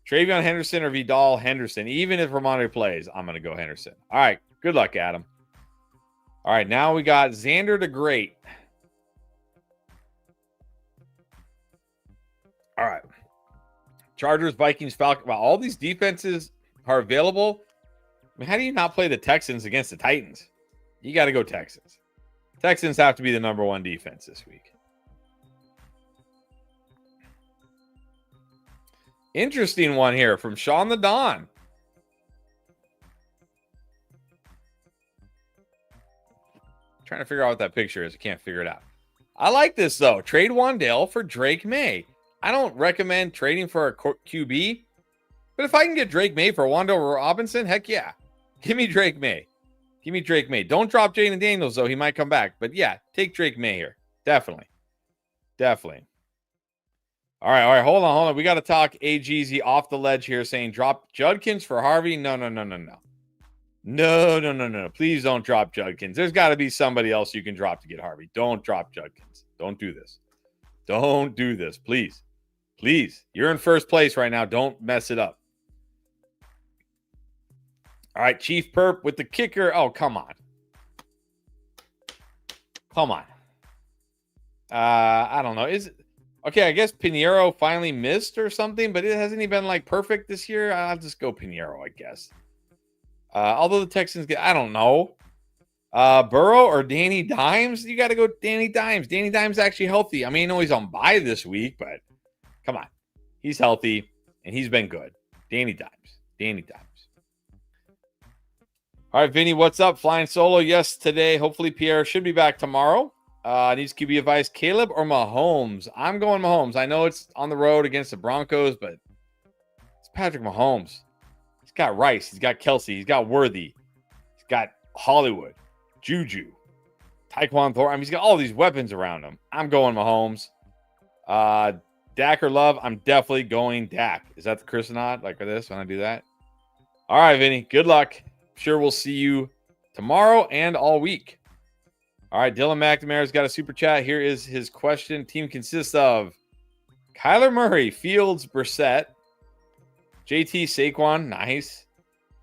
Travion Henderson or Vidal? Henderson. Even if Ramondre plays, I'm going to go Henderson. All right, good luck, Adam. All right, now we got Xander the Great. All right. Chargers, Vikings, Falcons. Wow, all these defenses are available. I mean, how do you not play the Texans against the Titans? You got to go Texans. Texans have to be the number 1 defense this week. Interesting one here from Sean the Don. Trying to figure out what that picture is. I can't figure it out. I like this, though. Trade Wan'Dale for Drake May. I don't recommend trading for a QB, but if I can get Drake May for Wan'Dale Robinson, heck yeah. Give me Drake May. Give me Drake May. Don't drop Jaden Daniels, though. He might come back. But yeah, take Drake May here. Definitely. Definitely. All right. Hold on. We got to talk AGZ off the ledge here saying drop Judkins for Harvey. No. No. Please don't drop Judkins. There's got to be somebody else you can drop to get Harvey. Don't drop Judkins. Don't do this. Don't do this. Please. Please. You're in first place right now. Don't mess it up. All right. Chief Perp with the kicker. Oh, come on. I don't know. Is it okay? I guess Pinheiro finally missed or something, but hasn't he been like perfect this year? I'll just go Pinheiro, I guess. Although the Texans I don't know. Burrow or Danny Dimes? You got to go Danny Dimes. Danny Dimes actually healthy. I mean, I know he's on bye this week, but come on. He's healthy, and he's been good. Danny Dimes. All right, Vinny, what's up? Flying solo, yes, today. Hopefully, Pierre should be back tomorrow. Needs QB advice, Caleb or Mahomes? I'm going Mahomes. I know it's on the road against the Broncos, but it's Patrick Mahomes. He's got Rice. He's got Kelsey. He's got Worthy. He's got Hollywood, Juju, Tyquan Thornton. I mean, he's got all these weapons around him. I'm going Mahomes. Dak or Love? I'm definitely going Dak. Is that the Chris nod like for this when I do that? All right, Vinny. Good luck. Sure, we'll see you tomorrow and all week. All right, Dylan McNamara's got a super chat. Here is his question. Team consists of Kyler Murray, Fields, Brissett, JT, Saquon, nice.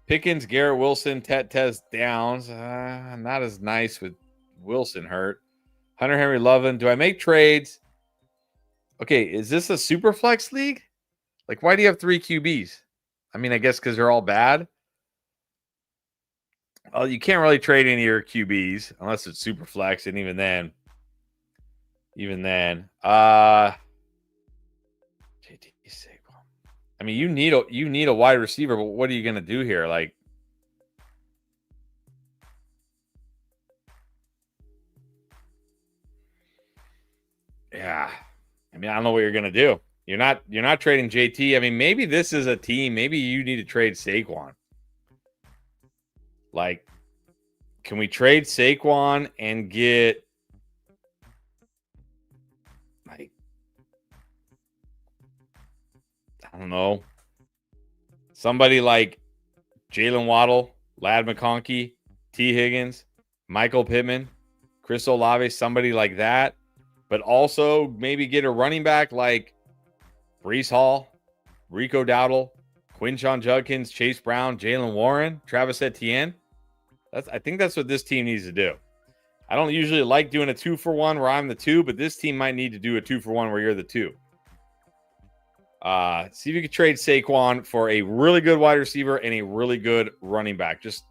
Pickens, Garrett Wilson, Tez, Downs. Not as nice with Wilson hurt. Hunter Henry, Lovin. Do I make trades? Okay, is this a super flex league? Like, why do you have 3 QBs? I mean, I guess because they're all bad. Well, you can't really trade any of your QBs unless it's super flex, and even then, JT Saquon. I mean, you need a wide receiver, but what are you going to do here? Like, yeah. I mean, I don't know what you're going to do. You're not trading JT. I mean, maybe this is a team. Maybe you need to trade Saquon. Like, can we trade Saquon and get like, I don't know, somebody like Jalen Waddle, Lad McConkey, T. Higgins, Michael Pittman, Chris Olave, somebody like that, but also maybe get a running back like Breece Hall, Rico Dowdle, Quinshon Judkins, Chase Brown, Jalen Warren, Travis Etienne. I think that's what this team needs to do. I don't usually like doing a 2-for-1 where I'm the 2, but this team might need to do a 2-for-1 where you're the 2. See if you can trade Saquon for a really good wide receiver and a really good running back. Just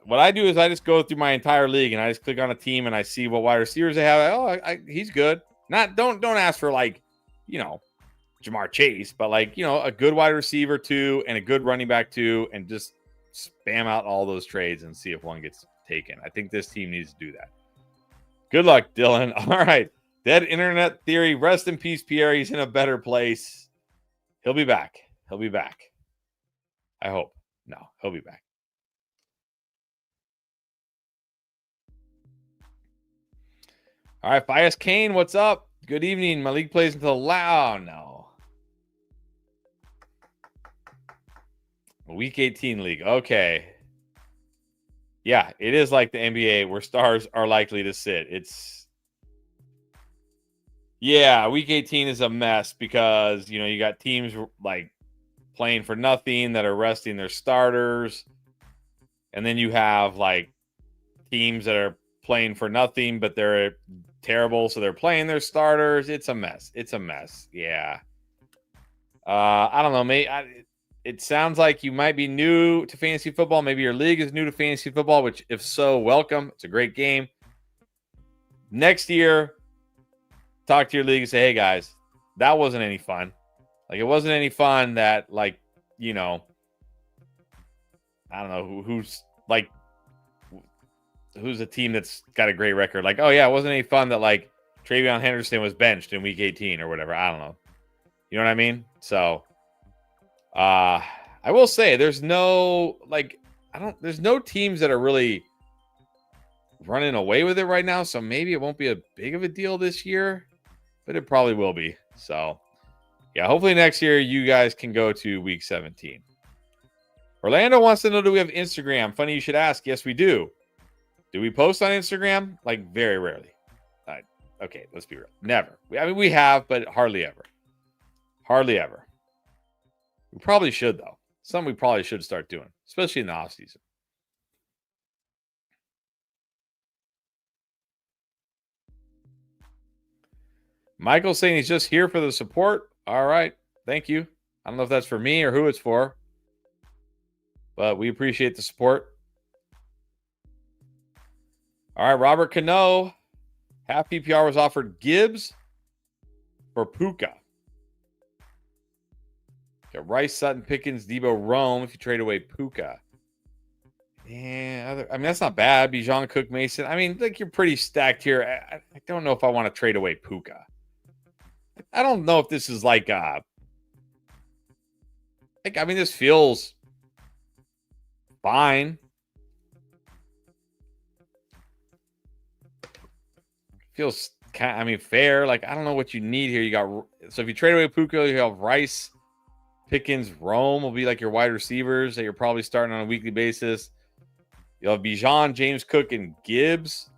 what I do is I just go through my entire league and I just click on a team and I see what wide receivers they have. Oh, he's good. Don't ask for like, Jamar Chase, but like, a good wide receiver 2 and a good running back 2, and just spam out all those trades and see if one gets taken. I think this team needs to do that. Good luck, Dylan. All right. Dead internet theory. Rest in peace, Pierre. He's in a better place. He'll be back. I hope. No, he'll be back. All right. Fias Kane, what's up? Good evening. My league plays until no. Week 18 league. Okay. Yeah, it is like the NBA where stars are likely to sit. Week 18 is a mess because, you got teams like playing for nothing that are resting their starters. And then you have like teams that are playing for nothing, but they're terrible. So they're playing their starters. It's a mess. Yeah. I don't know. It sounds like you might be new to fantasy football. Maybe your league is new to fantasy football, which if so, welcome. It's a great game. Next year, talk to your league and say, hey, guys, that wasn't any fun. Like, it wasn't any fun that, like, you know, I don't know who's a team that's got a great record. Like, oh yeah, it wasn't any fun that like Travion Henderson was benched in week 18 or whatever. I don't know. You know what I mean? So, I will say there's no there's no teams that are really running away with it right now. So maybe it won't be a big of a deal this year, but it probably will be. So yeah, hopefully next year you guys can go to week 17. Orlando wants to know, do we have Instagram? Funny you should ask. Yes, we do. Do we post on Instagram? Like, very rarely. Okay, let's be real. Never. I mean, we have, but hardly ever. Hardly ever. We probably should, though. Something we probably should start doing, especially in the offseason. Michael's saying he's just here for the support. All right. Thank you. I don't know if that's for me or who it's for, but we appreciate the support. All right, Robert Cano. Half PPR was offered Gibbs for Puka. Got Rice, Sutton, Pickens, Debo, Rome if you trade away Puka. Yeah, I mean, that's not bad. Bijan, Cook, Mason. I mean, like, you're pretty stacked here. I don't know if I want to trade away Puka. I don't know if this is like, I mean, this feels fine. Feels fair. Like, I don't know what you need here. You got, so if you trade away Puka, you have Rice, Pickens, Rome will be like your wide receivers that you're probably starting on a weekly basis. You'll have Bijan, James Cook, and Gibbs.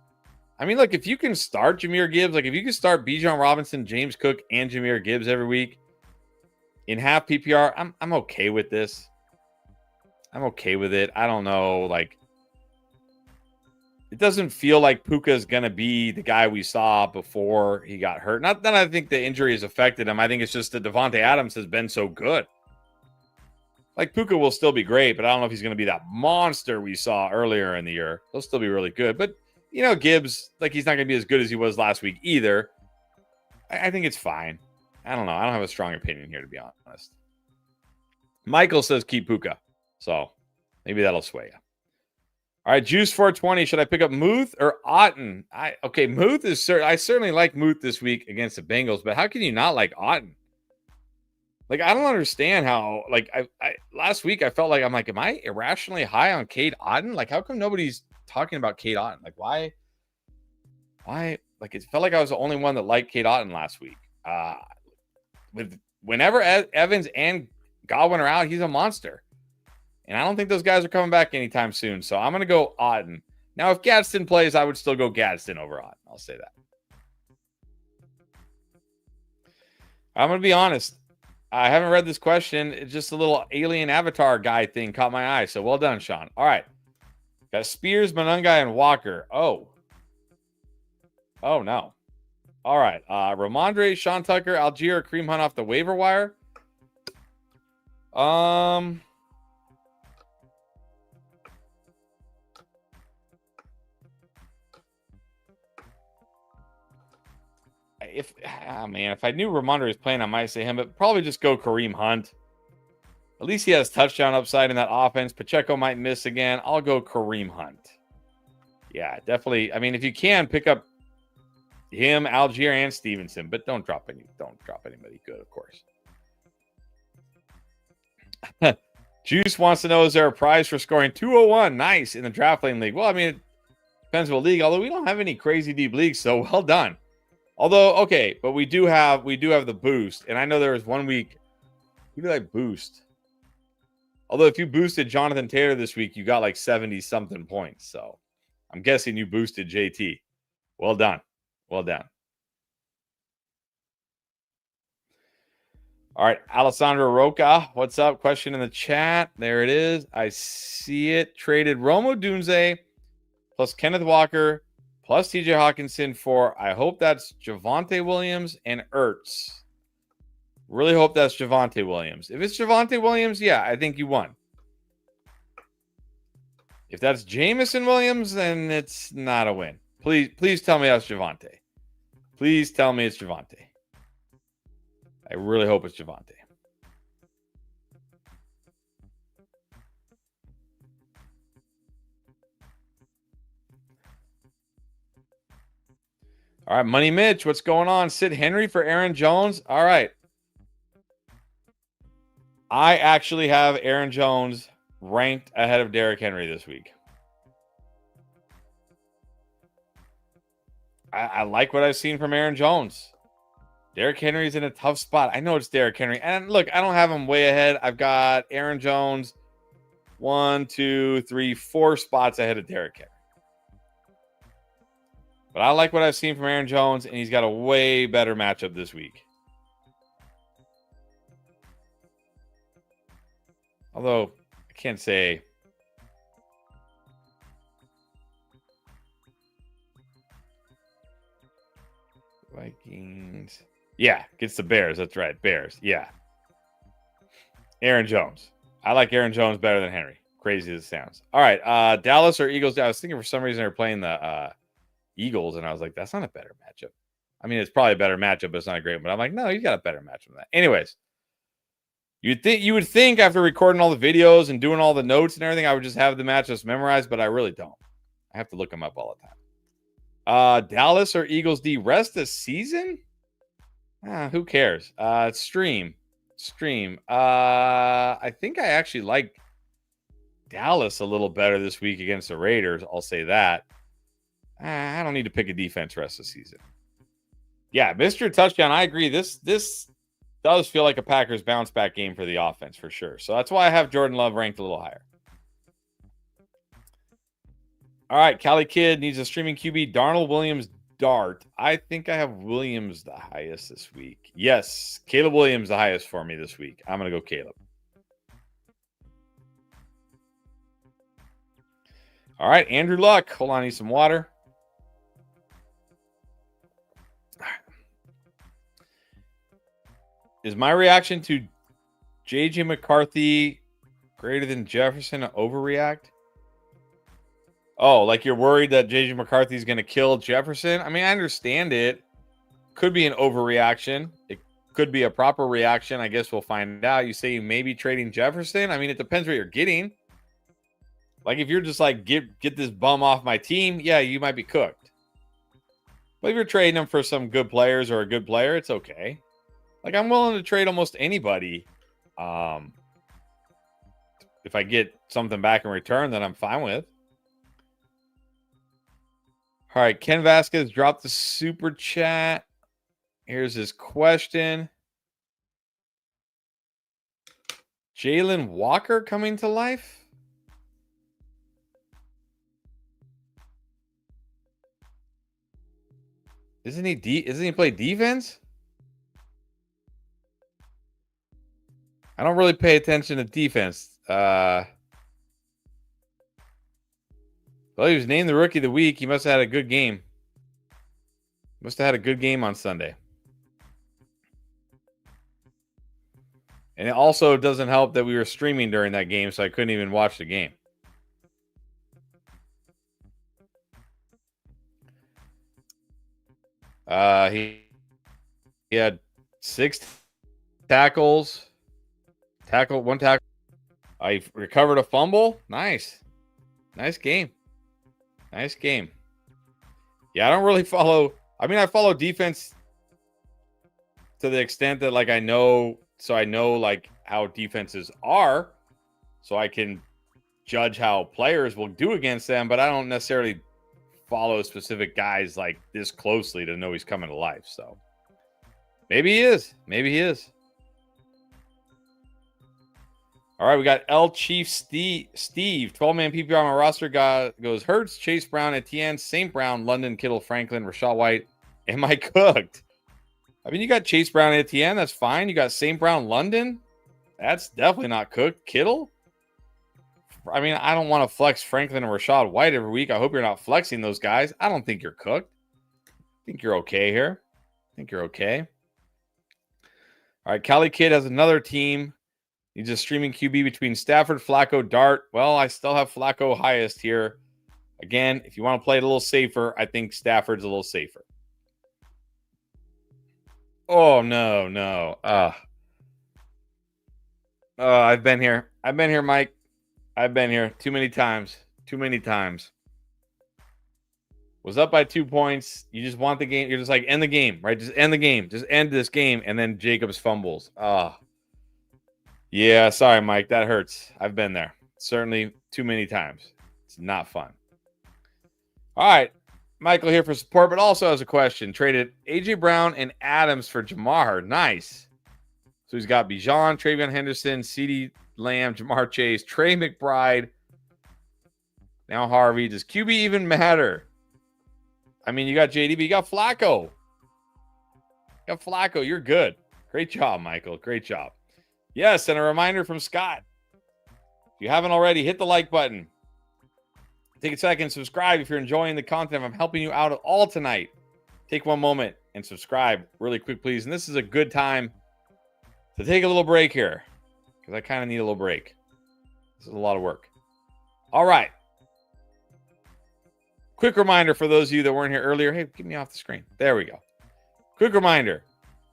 I mean, look, if you can start Jahmyr Gibbs, like if you can start Bijan Robinson, James Cook, and Jahmyr Gibbs every week in half PPR, I'm okay with this. I'm okay with it. I don't know, like, it doesn't feel like Puka is going to be the guy we saw before he got hurt. Not that I think the injury has affected him. I think it's just that Devontae Adams has been so good. Like, Puka will still be great, but I don't know if he's going to be that monster we saw earlier in the year. He'll still be really good. But, you know, Gibbs, like, he's not going to be as good as he was last week either. I think it's fine. I don't know. I don't have a strong opinion here, to be honest. Michael says keep Puka. So maybe that'll sway you. All right, Juice 420. Should I pick up Muth or Otten? Muth is I certainly like Muth this week against the Bengals, but how can you not like Otten? Like, I don't understand how, like, I last week I felt like am I irrationally high on Cade Otten? Like, how come nobody's talking about Cade Otten? Like, why? Like, it felt like I was the only one that liked Cade Otten last week. Whenever Evans and Godwin are out, he's a monster. And I don't think those guys are coming back anytime soon. So I'm going to go Otten. Now, if Gadsden plays, I would still go Gadsden over Otten. I'll say that. I'm going to be honest. I haven't read this question. It's just a little alien avatar guy thing caught my eye. So well done, Sean. All right. Got Spears, Monungai, and Walker. Oh, no. All right. Ramondre, Sean Tucker, Algier, Kareem Hunt off the waiver wire. If I knew Ramondre was playing, I might say him, but probably just go Kareem Hunt. At least he has touchdown upside in that offense. Pacheco might miss again. I'll go Kareem Hunt. Yeah, definitely. I mean, if you can, pick up him, Algier, and Stevenson, but don't drop anybody good, of course. Juice wants to know, is there a prize for scoring 201? Nice in the draft lane league. Well, I mean, it depends what league, although we don't have any crazy deep leagues, so well done. Although, okay, but we do have the boost. And I know there was 1 week. Who did I boost? Although if you boosted Jonathan Taylor this week, you got like 70-something points. So I'm guessing you boosted JT. Well done. Well done. All right, Alessandro Roca, what's up? Question in the chat. There it is. I see it. Traded Romo Dunze plus Kenneth Walker plus TJ Hawkinson for, I hope that's Javonte Williams and Ertz. Really hope that's Javonte Williams. If it's Javonte Williams, yeah, I think you won. If that's Jamison Williams, then it's not a win. Please tell me that's Javonte. Please tell me it's Javonte. I really hope it's Javonte. All right, Money Mitch, what's going on? Sid Henry for Aaron Jones. All right. I actually have Aaron Jones ranked ahead of Derrick Henry this week. I like what I've seen from Aaron Jones. Derrick Henry's in a tough spot. I know it's Derrick Henry. And look, I don't have him way ahead. I've got Aaron Jones 1, 2, 3, 4 spots ahead of Derrick Henry. But I like what I've seen from Aaron Jones, and he's got a way better matchup this week. Although, I can't say. Vikings. Yeah, gets the Bears. That's right. Bears. Yeah. Aaron Jones. I like Aaron Jones better than Henry. Crazy as it sounds. All right. Dallas or Eagles? I was thinking for some reason they're playing the Eagles, and I was like, that's not a better matchup. I mean, it's probably a better matchup, but it's not a great one. But I'm like, no, he's got a better matchup than that. Anyways, you would think after recording all the videos and doing all the notes and everything, I would just have the matchups memorized, but I really don't. I have to look them up all the time. Dallas or Eagles D rest this season? Who cares? Stream. I think I actually like Dallas a little better this week against the Raiders. I'll say that. I don't need to pick a defense rest of the season. Yeah, Mr. Touchdown. I agree. This does feel like a Packers bounce back game for the offense for sure. So that's why I have Jordan Love ranked a little higher. All right, Cali Kid needs a streaming QB. Darnold, Williams, Dart. I think I have Williams the highest this week. Yes, Caleb Williams the highest for me this week. I'm going to go Caleb. All right, Andrew Luck. Hold on, I need some water. Is my reaction to J.J. McCarthy greater than Jefferson an overreact? Oh, like you're worried that J.J. McCarthy is going to kill Jefferson? I mean, I understand it. Could be an overreaction. It could be a proper reaction. I guess we'll find out. You say you may be trading Jefferson. I mean, it depends what you're getting. Like if you're just like, get this bum off my team, yeah, you might be cooked. But if you're trading him for some good players or a good player, it's okay. Like I'm willing to trade almost anybody. If I get something back in return, then I'm fine with. All right, Ken Vasquez dropped the super chat. Here's his question. Jalen Walker coming to life? Isn't he play defense? I don't really pay attention to defense. Well, he was named the Rookie of the Week. He must have had a good game. Must have had a good game on Sunday. And it also doesn't help that we were streaming during that game, so I couldn't even watch the game. He had 6 tackles. One tackle. I recovered a fumble. Nice game. Nice game. Yeah, I don't really follow. I mean, I follow defense to the extent that like I know like how defenses are, so I can judge how players will do against them, but I don't necessarily follow specific guys like this closely to know he's coming to life. So maybe he is. All right, we got L Chief Steve, 12-man PPR on my roster. Goes Hurts, Chase Brown, Etienne, St. Brown, London, Kittle, Franklin, Rachaad White. Am I cooked? I mean, you got Chase Brown, Etienne. That's fine. You got St. Brown, London. That's definitely not cooked. Kittle. I mean, I don't want to flex Franklin and Rachaad White every week. I hope you're not flexing those guys. I don't think you're cooked. I think you're okay here. I think you're okay. All right, Cali Kid has another team. He's a streaming QB between Stafford, Flacco, Dart. Well, I still have Flacco highest here. Again, if you want to play it a little safer, I think Stafford's a little safer. Oh, no. I've been here. Mike. I've been here too many times. Was up by 2 points. You just want the game. You're just like, end the game, right? Just end the game. Just end this game. And then Jacobs fumbles. Oh, yeah. Sorry, Mike. That hurts. I've been there. Certainly too many times. It's not fun. All right. Michael here for support, but also has a question. Traded A.J. Brown and Adams for Jamar. Nice. So he's got Bijan, Travion Henderson, CeeDee Lamb, Jamar Chase, Trey McBride. Now Harvey. Does QB even matter? I mean, you got JD, but you got Flacco. You're good. Great job, Michael. Great job. Yes, and a reminder from Scott. If you haven't already, hit the like button. Take a second, subscribe if you're enjoying the content. I'm helping you out all tonight. Take one moment and subscribe really quick, please. And this is a good time to take a little break here because I kind of need a little break. This is a lot of work. All right. Quick reminder for those of you that weren't here earlier. Hey, get me off the screen. There we go. Quick reminder.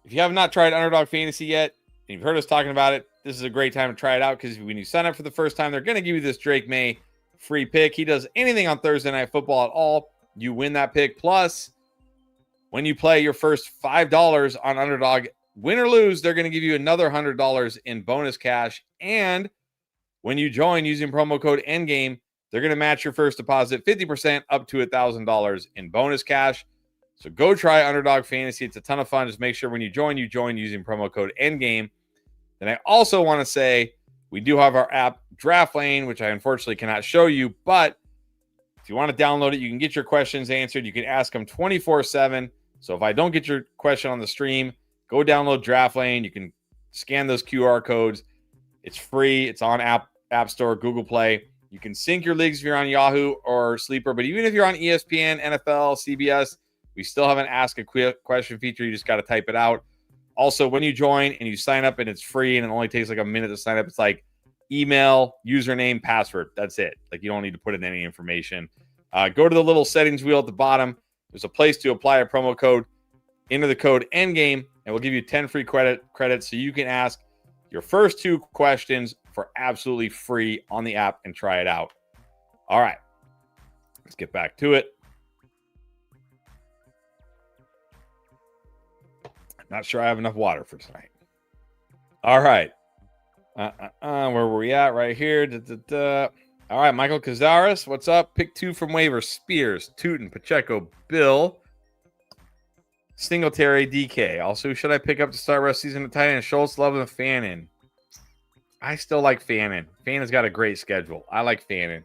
If you have not tried Underdog Fantasy yet, and you've heard us talking about it, this is a great time to try it out because when you sign up for the first time, they're going to give you this Drake May free pick. He does anything on Thursday Night Football at all. You win that pick. Plus, when you play your first $5 on Underdog, win or lose, they're going to give you another $100 in bonus cash. And when you join using promo code ENDGAME, they're going to match your first deposit 50% up to $1,000 in bonus cash. So go try Underdog Fantasy. It's a ton of fun. Just make sure when you join using promo code ENDGAME. Then I also want to say we do have our app Draft Lane, which I unfortunately cannot show you. But if you want to download it, you can get your questions answered. You can ask them 24/7. So if I don't get your question on the stream, go download Draft Lane. You can scan those QR codes. It's free. It's on App Store, Google Play. You can sync your leagues if you're on Yahoo or Sleeper, but even if you're on ESPN, NFL, CBS, we still have an Ask a Question feature. You just got to type it out. Also, when you join and you sign up and it's free and it only takes like a minute to sign up, it's like email, username, password. That's it. Like you don't need to put in any information. Go to the little settings wheel at the bottom. There's a place to apply a promo code. Enter the code ENDGAME, and we'll give you 10 free credits so you can ask your first 2 questions for absolutely free on the app and try it out. All right. Let's get back to it. Not sure I have enough water for tonight. All right. Where were we at? Right here. All right, Michael Cazares, what's up? Pick 2 from waiver. Spears, Tootin, Pacheco, Bill, Singletary, DK. Also, should I pick up to start rest season at tight end? Schultz, Love, and Fannin. I still like Fannin. Fannon's got a great schedule. I like Fannin.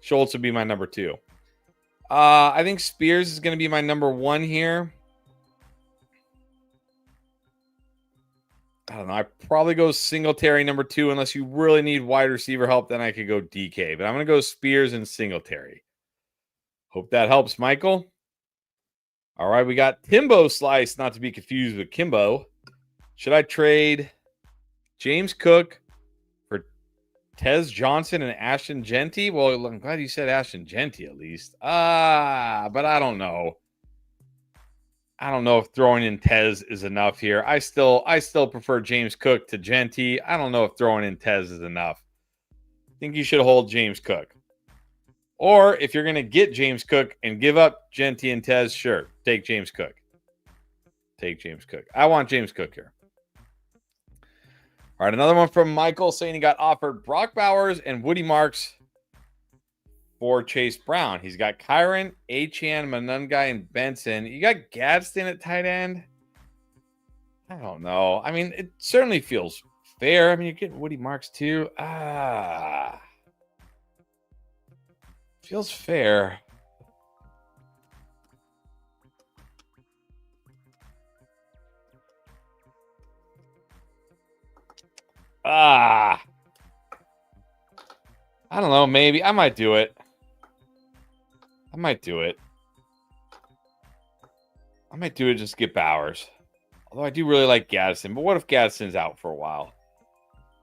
Schultz would be my number 2. I think Spears is going to be my number 1 here. I don't know. I probably go Singletary number 2 unless you really need wide receiver help. Then I could go DK. But I'm going to go Spears and Singletary. Hope that helps, Michael. All right, we got Timbo Slice, not to be confused with Kimbo. Should I trade James Cook for Tez Johnson and Ashton Genty? Well, I'm glad you said Ashton Genty at least. But I don't know. I don't know if throwing in Tez is enough here. I still prefer James Cook to Genty. I don't know if throwing in Tez is enough. I think you should hold James Cook. Or if you're going to get James Cook and give up Genty and Tez, sure, take James Cook. Take James Cook. I want James Cook here. All right, another one from Michael saying he got offered Brock Bowers and Woody Marks for Chase Brown. He's got Kyron, Achane, Monungai, and Benson. You got Gadsden at tight end? I don't know. I mean, it certainly feels fair. I mean, you're getting Woody Marks too. Feels fair. I don't know. Maybe I might do it. I might do it just to get Bowers. Although I do really like Gadsden. But what if Gadsden's out for a while?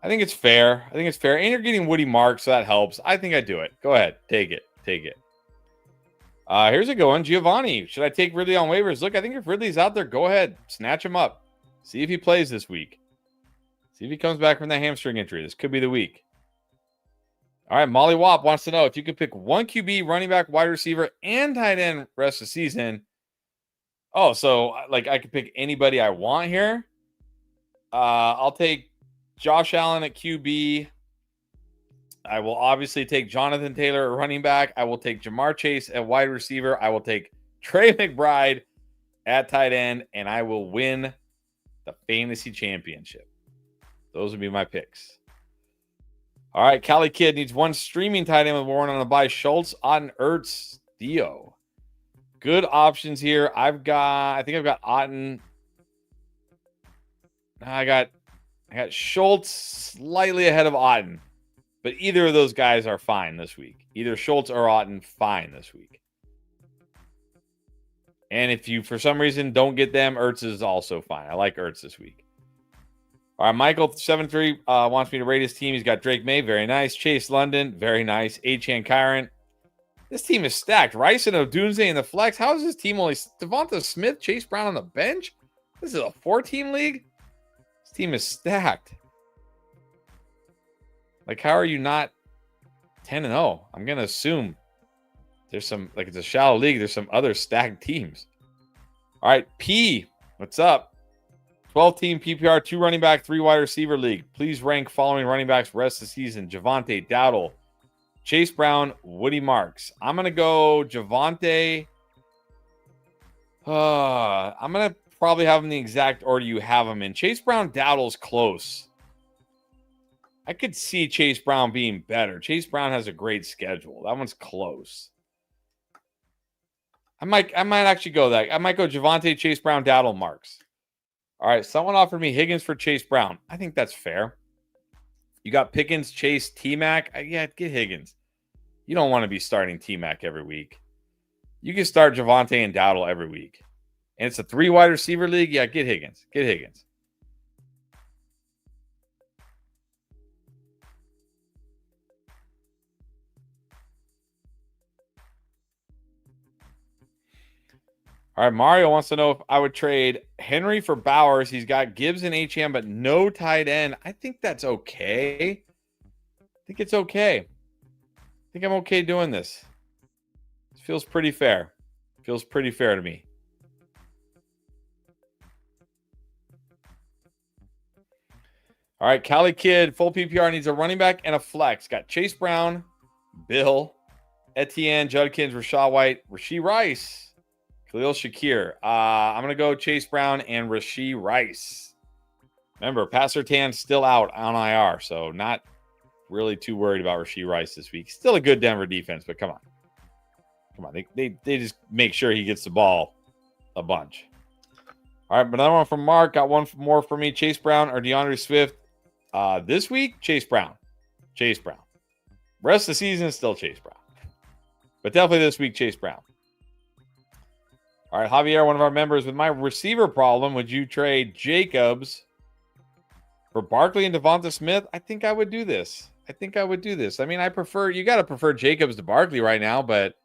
I think it's fair. And you're getting Woody Marks, so that helps. I think I'd do it. Go ahead. Take it. Here's a good one. Giovanni. Should I take Ridley on waivers? Look, I think if Ridley's out there, go ahead. Snatch him up. See if he plays this week. See if he comes back from that hamstring injury. This could be the week. All right, Molly Wop wants to know if you could pick one QB, running back, wide receiver, and tight end rest of the season. Oh, so like I could pick anybody I want here. I'll take Josh Allen at QB. I will obviously take Jonathan Taylor at running back. I will take Jamar Chase at wide receiver. I will take Trey McBride at tight end, and I will win the fantasy championship. Those would be my picks. All right, Cali Kid needs one streaming tight end with Warren on the bye. Schultz, Otten, Ertz, Theo. Good options here. I think I've got Otten. I got Schultz slightly ahead of Otten. But either of those guys are fine this week. Either Schultz or Otten, fine this week. And if you, for some reason, don't get them, Ertz is also fine. I like Ertz this week. All right, Michael73 wants me to rate his team. He's got Drake May, very nice. Chase London, very nice. Achan Kyron. This team is stacked. Rice and Odunze in the flex. How is this team only Devonta Smith, Chase Brown on the bench? This is a 4-team league? This team is stacked. Like, how are you not 10-0? I'm going to assume there's some, like it's a shallow league. There's some other stacked teams. All right, P, what's up? 12-team PPR, 2 running back, 3 wide receiver league. Please rank following running backs rest of the season. Javonte, Dowdle, Chase Brown, Woody Marks. I'm going to go Javonte. I'm going to probably have them the exact order you have them in. Chase Brown, Dowdle's close. I could see Chase Brown being better. Chase Brown has a great schedule. That one's close. I might actually go that. I might go Javonte, Chase Brown, Dowdle, Marks. All right, someone offered me Higgins for Chase Brown. I think that's fair. You got Pickens, Chase, T-Mac. Yeah, get Higgins. You don't want to be starting T-Mac every week. You can start Javonte and Dowdle every week. And it's a 3 wide receiver league. Yeah, get Higgins. Get Higgins. All right, Mario wants to know if I would trade Henry for Bowers. He's got Gibbs and HM, but no tight end. I think that's okay. I think it's okay. I think I'm okay doing this. It feels pretty fair. Feels pretty fair to me. All right, Cali Kid, full PPR needs a running back and a flex. Got Chase Brown, Bill, Etienne, Judkins, Rashad White, Rashee Rice. Khalil Shakir. I'm going to go Chase Brown and Rashee Rice. Remember, Pat Surtain's still out on IR, so not really too worried about Rashee Rice this week. Still a good Denver defense, but come on. Come on. They just make sure he gets the ball a bunch. All right, but another one from Mark. Got one more for me. Chase Brown or DeAndre Swift. This week, Chase Brown. Chase Brown. Rest of the season is still Chase Brown. But definitely this week, Chase Brown. All right, Javier, one of our members, with my receiver problem, would you trade Jacobs for Barkley and Devonta Smith? I think I would do this. I mean, you got to prefer Jacobs to Barkley right now, but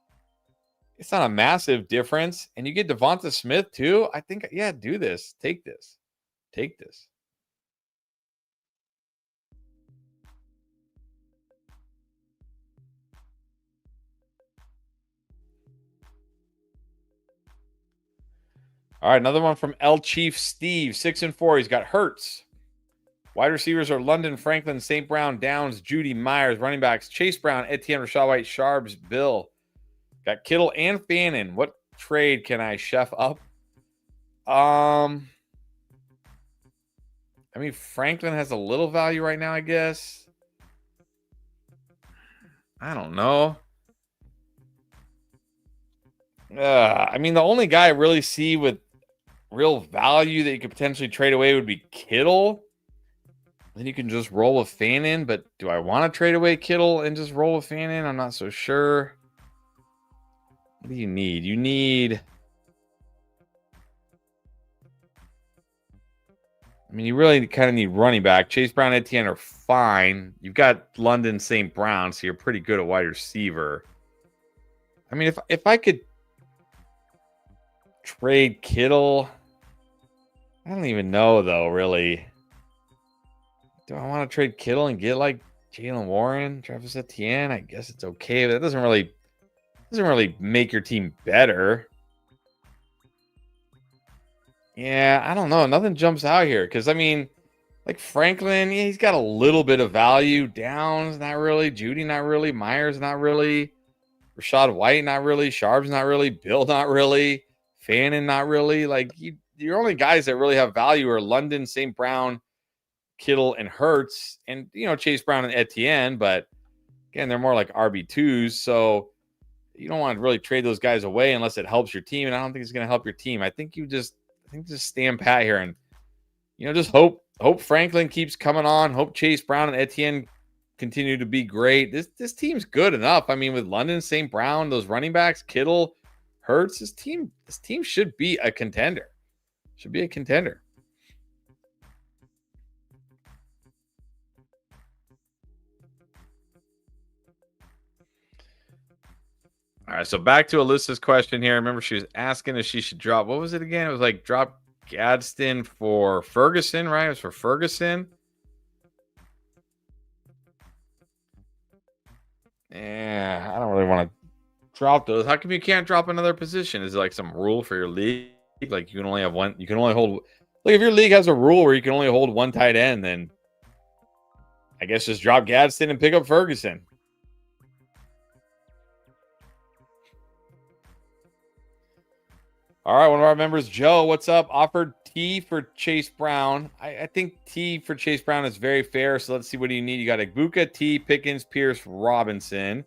it's not a massive difference. And you get Devonta Smith too. I think, yeah, do this. Take this. All right, another one from L Chief Steve, 6-4. He's got Hurts. Wide receivers are London, Franklin, St. Brown, Downs, Judy, Myers. Running backs, Chase Brown, Etienne, Rashad White, Sharbs, Bill. Got Kittle and Fannin. What trade can I chef up? I mean, Franklin has a little value right now, I guess. I don't know. I mean, the only guy I really see with real value that you could potentially trade away would be Kittle. Then you can just roll with Fannin. But do I want to trade away Kittle and just roll with Fannin? I'm not so sure. What do you need? You need... I mean, you really kind of need running back. Chase Brown and Etienne are fine. You've got London, St. Brown, so you're pretty good at wide receiver. I mean, if I could trade Kittle, I don't even know, though, really. Do I want to trade Kittle and get, like, Jalen Warren, Travis Etienne. I guess it's okay, but that doesn't really make your team better. Yeah, I don't know. Nothing jumps out here because I mean, like Franklin, yeah, he's got a little bit of value. Downs, not really. Judy, not really. Myers, not really. Rashad White, not really. Sharp's not really. Bill, not really. Fannin, not really. Like your only guys that really have value are London, St. Brown, Kittle, and Hurts, and Chase Brown and Etienne. But again, they're more like RB2s, so you don't want to really trade those guys away unless it helps your team. And I don't think it's going to help your team. I think just stand pat here and just hope Franklin keeps coming on. Hope Chase Brown and Etienne continue to be great. This team's good enough. I mean, with London, St. Brown, those running backs, Kittle, Hurts, this team should be a contender. Should be a contender. All right, so back to Alyssa's question here. Remember, she was asking if she should drop. What was it again? It was like drop Gadsden for Ferguson, right? It was for Ferguson. Yeah, I don't really want to drop those. How come you can't drop another position? Is it like some rule for your league? Like you can only have one. You can only hold. Like if your league has a rule where you can only hold one tight end, then I guess just drop Gadsden and pick up Ferguson. All right, one of our members, Joe, what's up? Offered T for Chase Brown. I think T for Chase Brown is very fair. So let's see, what do you need? You got Igbuka, T, Pickens, Pierce, Robinson,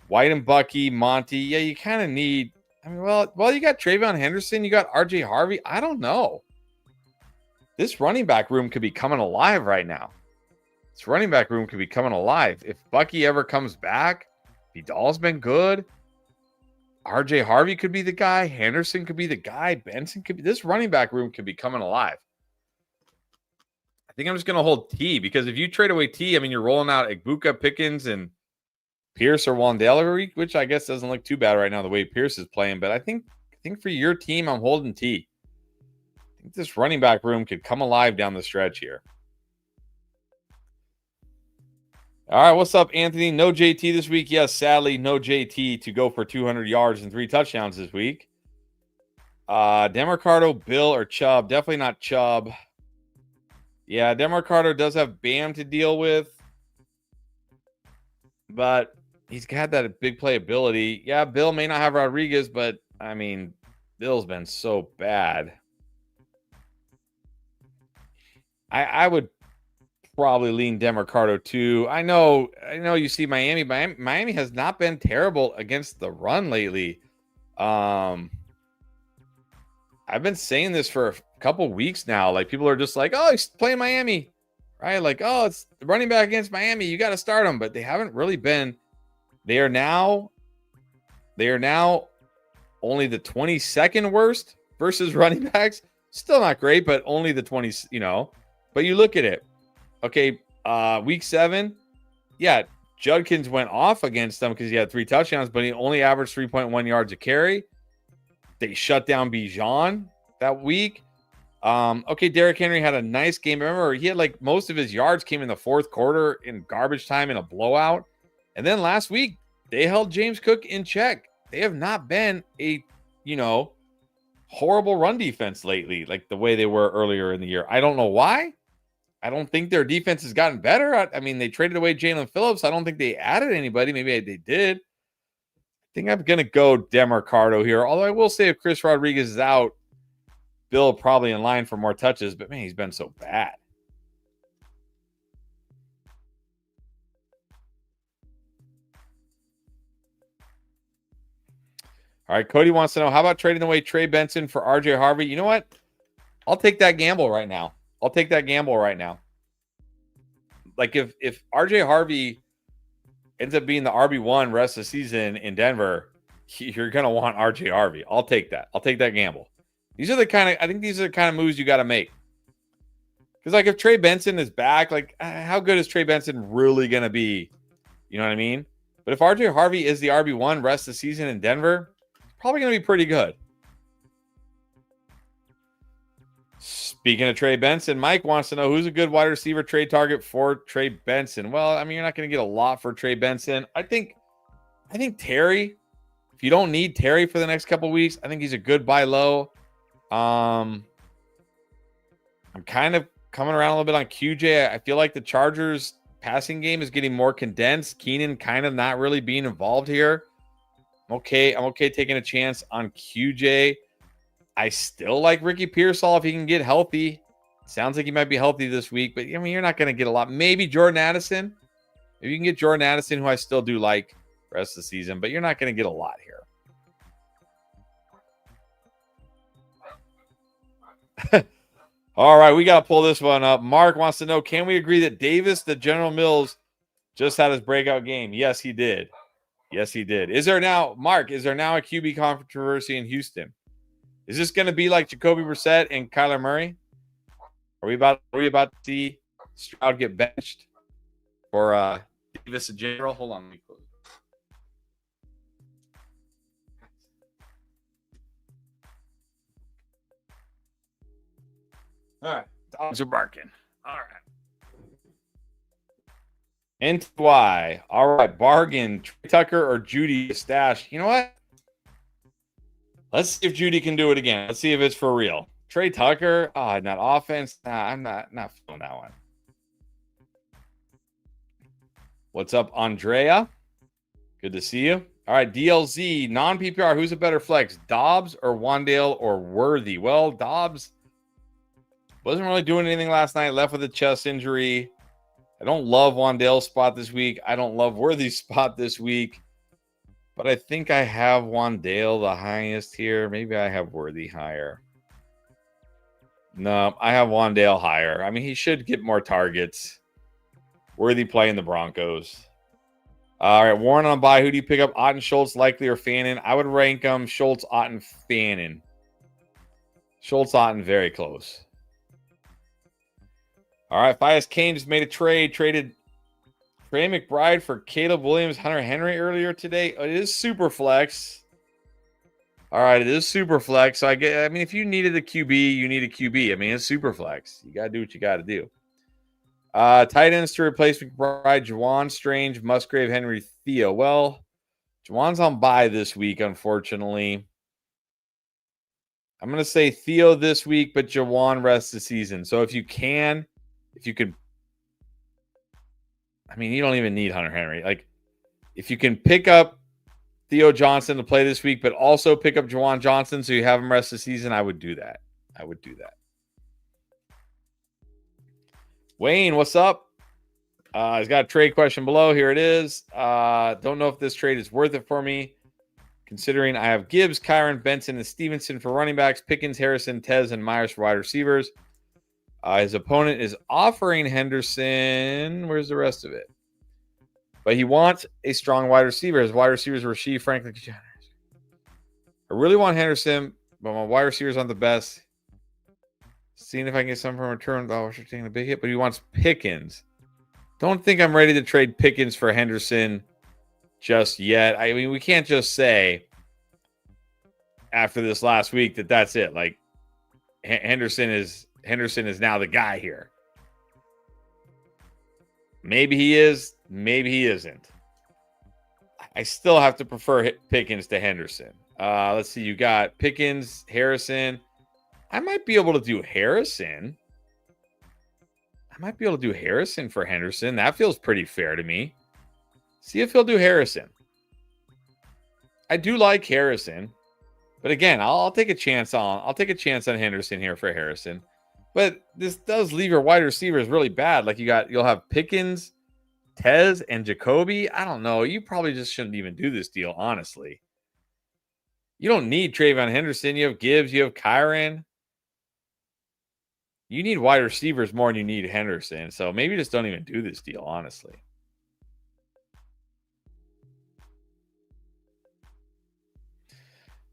White and Bucky, Monty. Yeah, you kind of need. I mean, well, you got Travion Henderson, you got RJ Harvey. I don't know. This running back room could be coming alive right now. This running back room could be coming alive. If Bucky ever comes back, Vidal's been good. RJ Harvey could be the guy. Henderson could be the guy. Benson could be. This running back room could be coming alive. I think I'm just going to hold T because if you trade away T, I mean, you're rolling out Igbuka, Pickens, and Pierce or Wan'Dale every week, which I guess doesn't look too bad right now the way Pierce is playing. But I think for your team, I'm holding T. I think this running back room could come alive down the stretch here. All right, what's up, Anthony? No JT this week. Yes, sadly, no JT to go for 200 yards and 3 touchdowns this week. Demercado, Bill, or Chubb? Definitely not Chubb. Yeah, Demercado does have Bam to deal with, but he's got that big playability. Yeah, Bill may not have Rodriguez, but, I mean, Bill's been so bad. I would probably lean Demercado too. I know you see Miami. Miami has not been terrible against the run lately. I've been saying this for a couple weeks now. Like people are just like, oh, he's playing Miami, right? Like, oh, it's the running back against Miami. You got to start him, but they haven't really been. They are now only the 22nd worst versus running backs. Still not great, but only the 20s. But you look at it. Okay, week 7, yeah, Judkins went off against them because he had 3 touchdowns, but he only averaged 3.1 yards a carry. They shut down Bijan that week. Okay, Derrick Henry had a nice game. Remember, he had like most of his yards came in the 4th quarter in garbage time in a blowout. And then last week, they held James Cook in check. They have not been a, horrible run defense lately, like the way they were earlier in the year. I don't know why. I don't think their defense has gotten better. I mean, they traded away Jalen Phillips. I don't think they added anybody. Maybe they did. I think I'm going to go Demercado here. Although I will say if Chris Rodriguez is out, Bill probably in line for more touches. But, man, he's been so bad. All right, Cody wants to know, how about trading away Trey Benson for RJ Harvey? You know what? I'll take that gamble right now. Like if RJ Harvey ends up being the RB1 rest of the season in Denver, you're going to want RJ Harvey. I'll take that. I'll take that gamble. These are the kind of moves you got to make. Because like if Trey Benson is back, like how good is Trey Benson really going to be? You know what I mean? But if RJ Harvey is the RB1 rest of the season in Denver, it's probably going to be pretty good. Speaking of Trey Benson, Mike wants to know who's a good wide receiver trade target for Trey Benson. Well, I mean, you're not going to get a lot for Trey Benson. I think Terry, if you don't need Terry for the next couple of weeks, I think he's a good buy low. I'm kind of coming around a little bit on QJ. I feel like the Chargers passing game is getting more condensed. Keenan kind of not really being involved here. I'm okay taking a chance on QJ. I still like Ricky Pearsall if he can get healthy. Sounds like he might be healthy this week, but I mean, you're not going to get a lot. Maybe Jordan Addison. If you can get Jordan Addison, who I still do like the rest of the season, but you're not going to get a lot here. All right, we got to pull this one up. Mark wants to know, can we agree that Davis, the General Mills, just had his breakout game? Yes, he did. Yes, he did. Is there now a QB controversy in Houston? Is this going to be like Jacoby Brissett and Kyler Murray? Are we about to see Stroud get benched for Davis in general? Hold on. Let me close. All right. Dogs are barking. All right. NY. All right. Bargain. Trey Tucker or Judy stash. You know what? Let's see if Judy can do it again. Let's see if it's for real. Trey Tucker. Oh, not offense. Nah, I'm not feeling that one. What's up, Andrea? Good to see you. All right, DLZ, non-PPR. Who's a better flex, Dobbs or Wandale or Worthy? Well, Dobbs wasn't really doing anything last night. Left with a chest injury. I don't love Wandale's spot this week. I don't love Worthy's spot this week. But I think I have Wandale the highest here. Maybe I have Worthy higher. No, I have Wandale higher. I mean, he should get more targets. Worthy playing the Broncos. All right, Warren on bye. Who do you pick up? Otten, Schultz, Likely, or Fannin? I would rank them Schultz, Otten, Fannin. Schultz, Otten, very close. All right, Fias Kane just made a trade. Traded Trey McBride for Caleb Williams, Hunter Henry earlier today. It is super flex. All right, it is super flex. So I mean, if you needed a QB, you need a QB. I mean, it's super flex. You got to do what you got to do. Tight ends to replace McBride, Juwan, Strange, Musgrave, Henry, Theo. Well, Juwan's on bye this week, unfortunately. I'm going to say Theo this week, but Juwan rest the season. So if you could, I mean, you don't even need Hunter Henry. Like, if you can pick up Theo Johnson to play this week, but also pick up Juwan Johnson so you have him rest the season, I would do that. Wayne, what's up? He's got a trade question below. Here it is. Don't know if this trade is worth it for me, considering I have Gibbs, Kyron, Benson, and Stevenson for running backs, Pickens, Harrison, Tez, and Myers for wide receivers. His opponent is offering Henderson. Where's the rest of it? But he wants a strong wide receiver. His wide receivers were Rasheed, Franklin. I really want Henderson, but my wide receivers aren't the best. Seeing if I can get some from return. Oh, we're taking a big hit, but he wants Pickens. Don't think I'm ready to trade Pickens for Henderson just yet. I mean, we can't just say after this last week that that's it. Like, Henderson is now the guy here. Maybe he is. Maybe he isn't. I still have to prefer Pickens to Henderson. Let's see. You got Pickens, Harrison. I might be able to do Harrison. For Henderson. That feels pretty fair to me. See if he'll do Harrison. I do like Harrison. But again, I'll take a chance on Henderson here for Harrison. But this does leave your wide receivers really bad. Like you'll have Pickens, Tez, and Jacoby. I don't know. You probably just shouldn't even do this deal, honestly. You don't need Trayvon Henderson. You have Gibbs. You have Kyron. You need wide receivers more than you need Henderson. So maybe just don't even do this deal, honestly.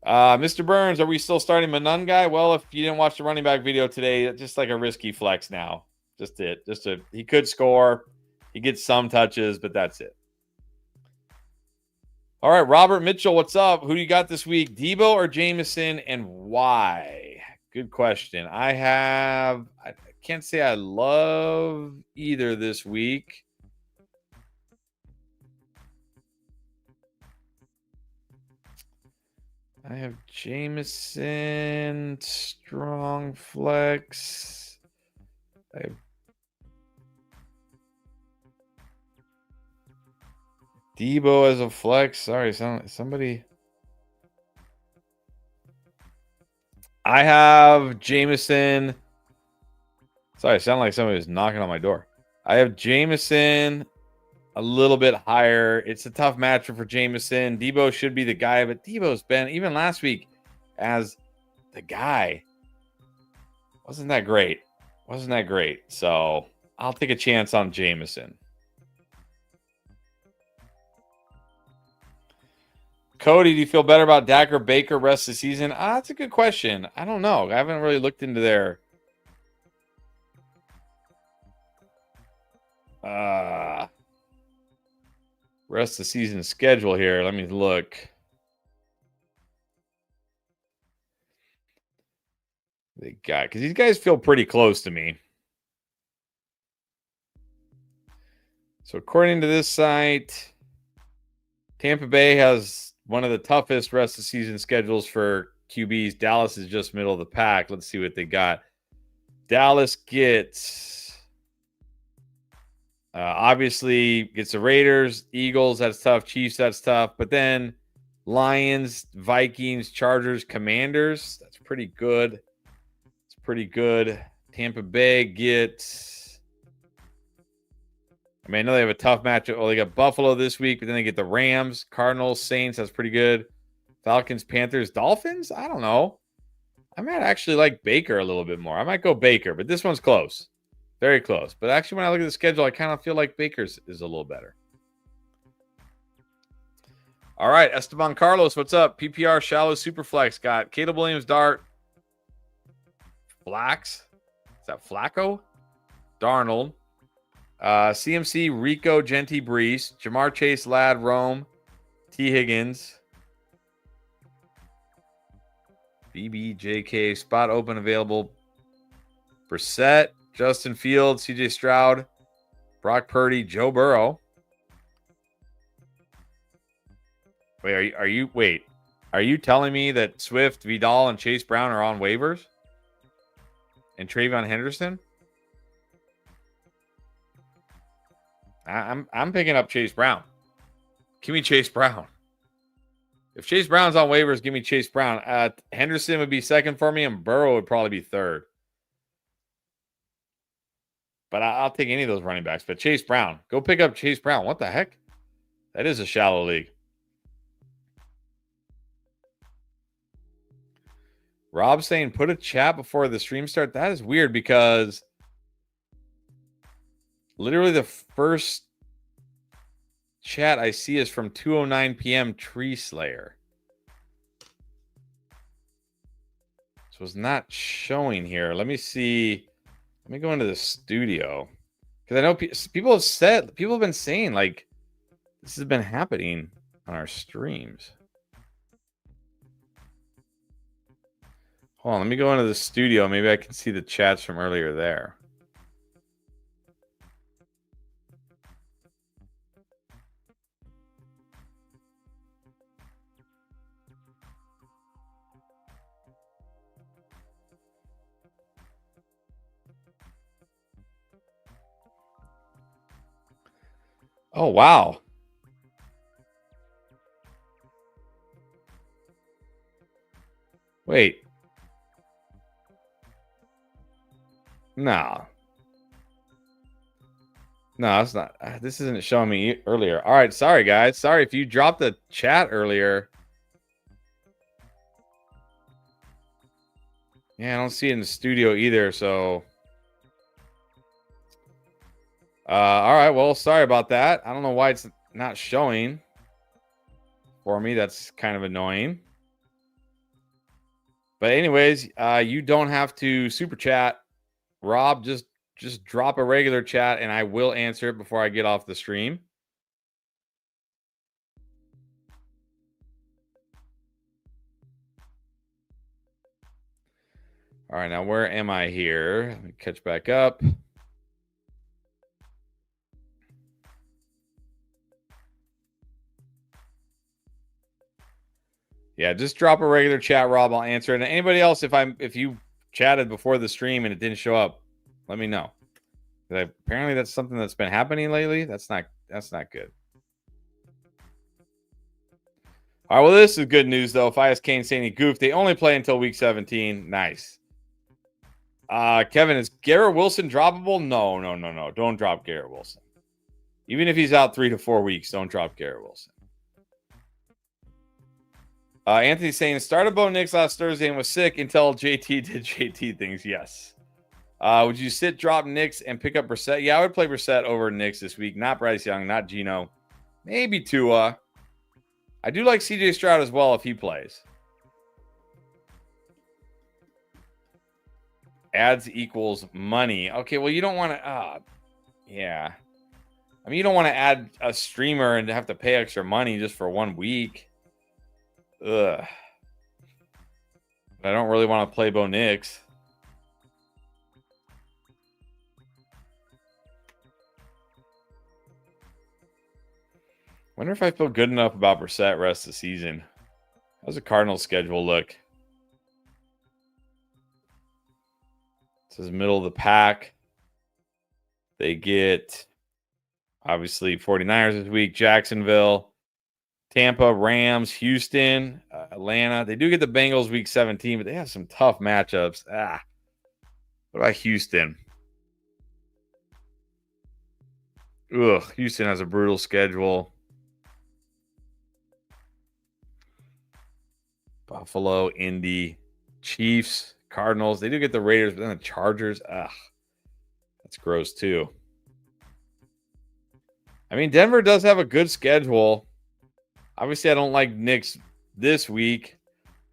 Mr. Burns, are we still starting Manun guy? Well, if you didn't watch the running back video today, just like a risky flex now. He could score. He gets some touches, but that's it. All right, Robert Mitchell, what's up? Who do you got this week? Debo or Jameson, and why? Good question. I can't say I love either this week. I have Jameson, strong flex. I have Debo as a flex. Sorry, somebody. I have Jameson. Sorry, I sound like somebody was knocking on my door. I have Jameson a little bit higher. It's a tough matchup for Jameson. Debo should be the guy, but Debo's been, even last week, as the guy. Wasn't that great. So I'll take a chance on Jameson. Cody, do you feel better about Dak or Baker rest of the season? That's a good question. I don't know. I haven't really looked into their rest of the season schedule here. Let me look. They got, because these guys feel pretty close to me. So according to this site, Tampa Bay has one of the toughest rest of season schedules for QBs. Dallas is just middle of the pack. Let's see what they got. Dallas gets, obviously, gets the Raiders, Eagles, that's tough. Chiefs, that's tough. But then Lions, Vikings, Chargers, Commanders, that's pretty good. It's pretty good. Tampa Bay gets, I know they have a tough matchup. Well, they got Buffalo this week, but then they get the Rams, Cardinals, Saints. That's pretty good. Falcons, Panthers, Dolphins. I don't know. I might actually like Baker a little bit more. I might go Baker, but this one's close. Very close. But actually, when I look at the schedule, I kind of feel like Baker's is a little better. All right, Esteban Carlos, what's up? PPR, shallow, super flex. Got Caleb Williams, Dart, Flax. Is that Flacco? Darnold. CMC, Rico, Genti, Brees, Jamar Chase, Ladd, Rome, T. Higgins, BBJK, spot open available. Brissett, Justin Fields, CJ Stroud, Brock Purdy, Joe Burrow. Wait, are you telling me that Swift, Vidal, and Chase Brown are on waivers? And Travion Henderson? I'm picking up Chase Brown. Give me Chase Brown. If Chase Brown's on waivers, give me Chase Brown. Henderson would be second for me, and Burrow would probably be third. But I'll take any of those running backs. But Chase Brown. Go pick up Chase Brown. What the heck? That is a shallow league. Rob saying put a chat before the stream start. That is weird because literally the first chat I see is from 2:09 p.m. Tree Slayer. So it's not showing here. Let me see. Let me go into the studio. Because I know people have been saying, like, this has been happening on our streams. Hold on, let me go into the studio. Maybe I can see the chats from earlier there. Oh, wow. Wait. No. No, it's not. This isn't showing me earlier. All right. Sorry, guys. Sorry if you dropped the chat earlier. Yeah, I don't see it in the studio either. So, all right. Well, sorry about that. I don't know why it's not showing for me. That's kind of annoying. But anyways, you don't have to super chat. Rob, just drop a regular chat and I will answer it before I get off the stream. All right, now where am I here? Let me catch back up. Yeah, just drop a regular chat, Rob. I'll answer it. And anybody else, if you chatted before the stream and it didn't show up, let me know. Apparently that's something that's been happening lately. That's not good. All right, well, this is good news, though. If I ask Kane saying he goofed, they only play until week 17. Nice. Kevin, is Garrett Wilson droppable? No. Don't drop Garrett Wilson. Even if he's out 3 to 4 weeks, don't drop Garrett Wilson. Anthony's saying, started Bo Nix last Thursday and was sick until JT did JT things. Yes. Would you drop Nix and pick up Brissett? Yeah, I would play Brissett over Nix this week. Not Bryce Young, not Geno. Maybe Tua. I do like CJ Stroud as well if he plays. Ads equals money. Okay, well, you don't want to... yeah. I mean, you don't want to add a streamer and have to pay extra money just for 1 week. Ugh. I don't really want to play Bo Nix. Wonder if I feel good enough about Brissett rest of the season. How's the Cardinals schedule look? This is middle of the pack. They get, obviously, 49ers this week, Jacksonville, Tampa, Rams, Houston, Atlanta. They do get the Bengals week 17, but they have some tough matchups. What about Houston? Houston has a brutal schedule. Buffalo, Indy, Chiefs, Cardinals. They do get the Raiders, but then the Chargers. That's gross too. I mean, Denver does have a good schedule. Obviously, I don't like Knicks this week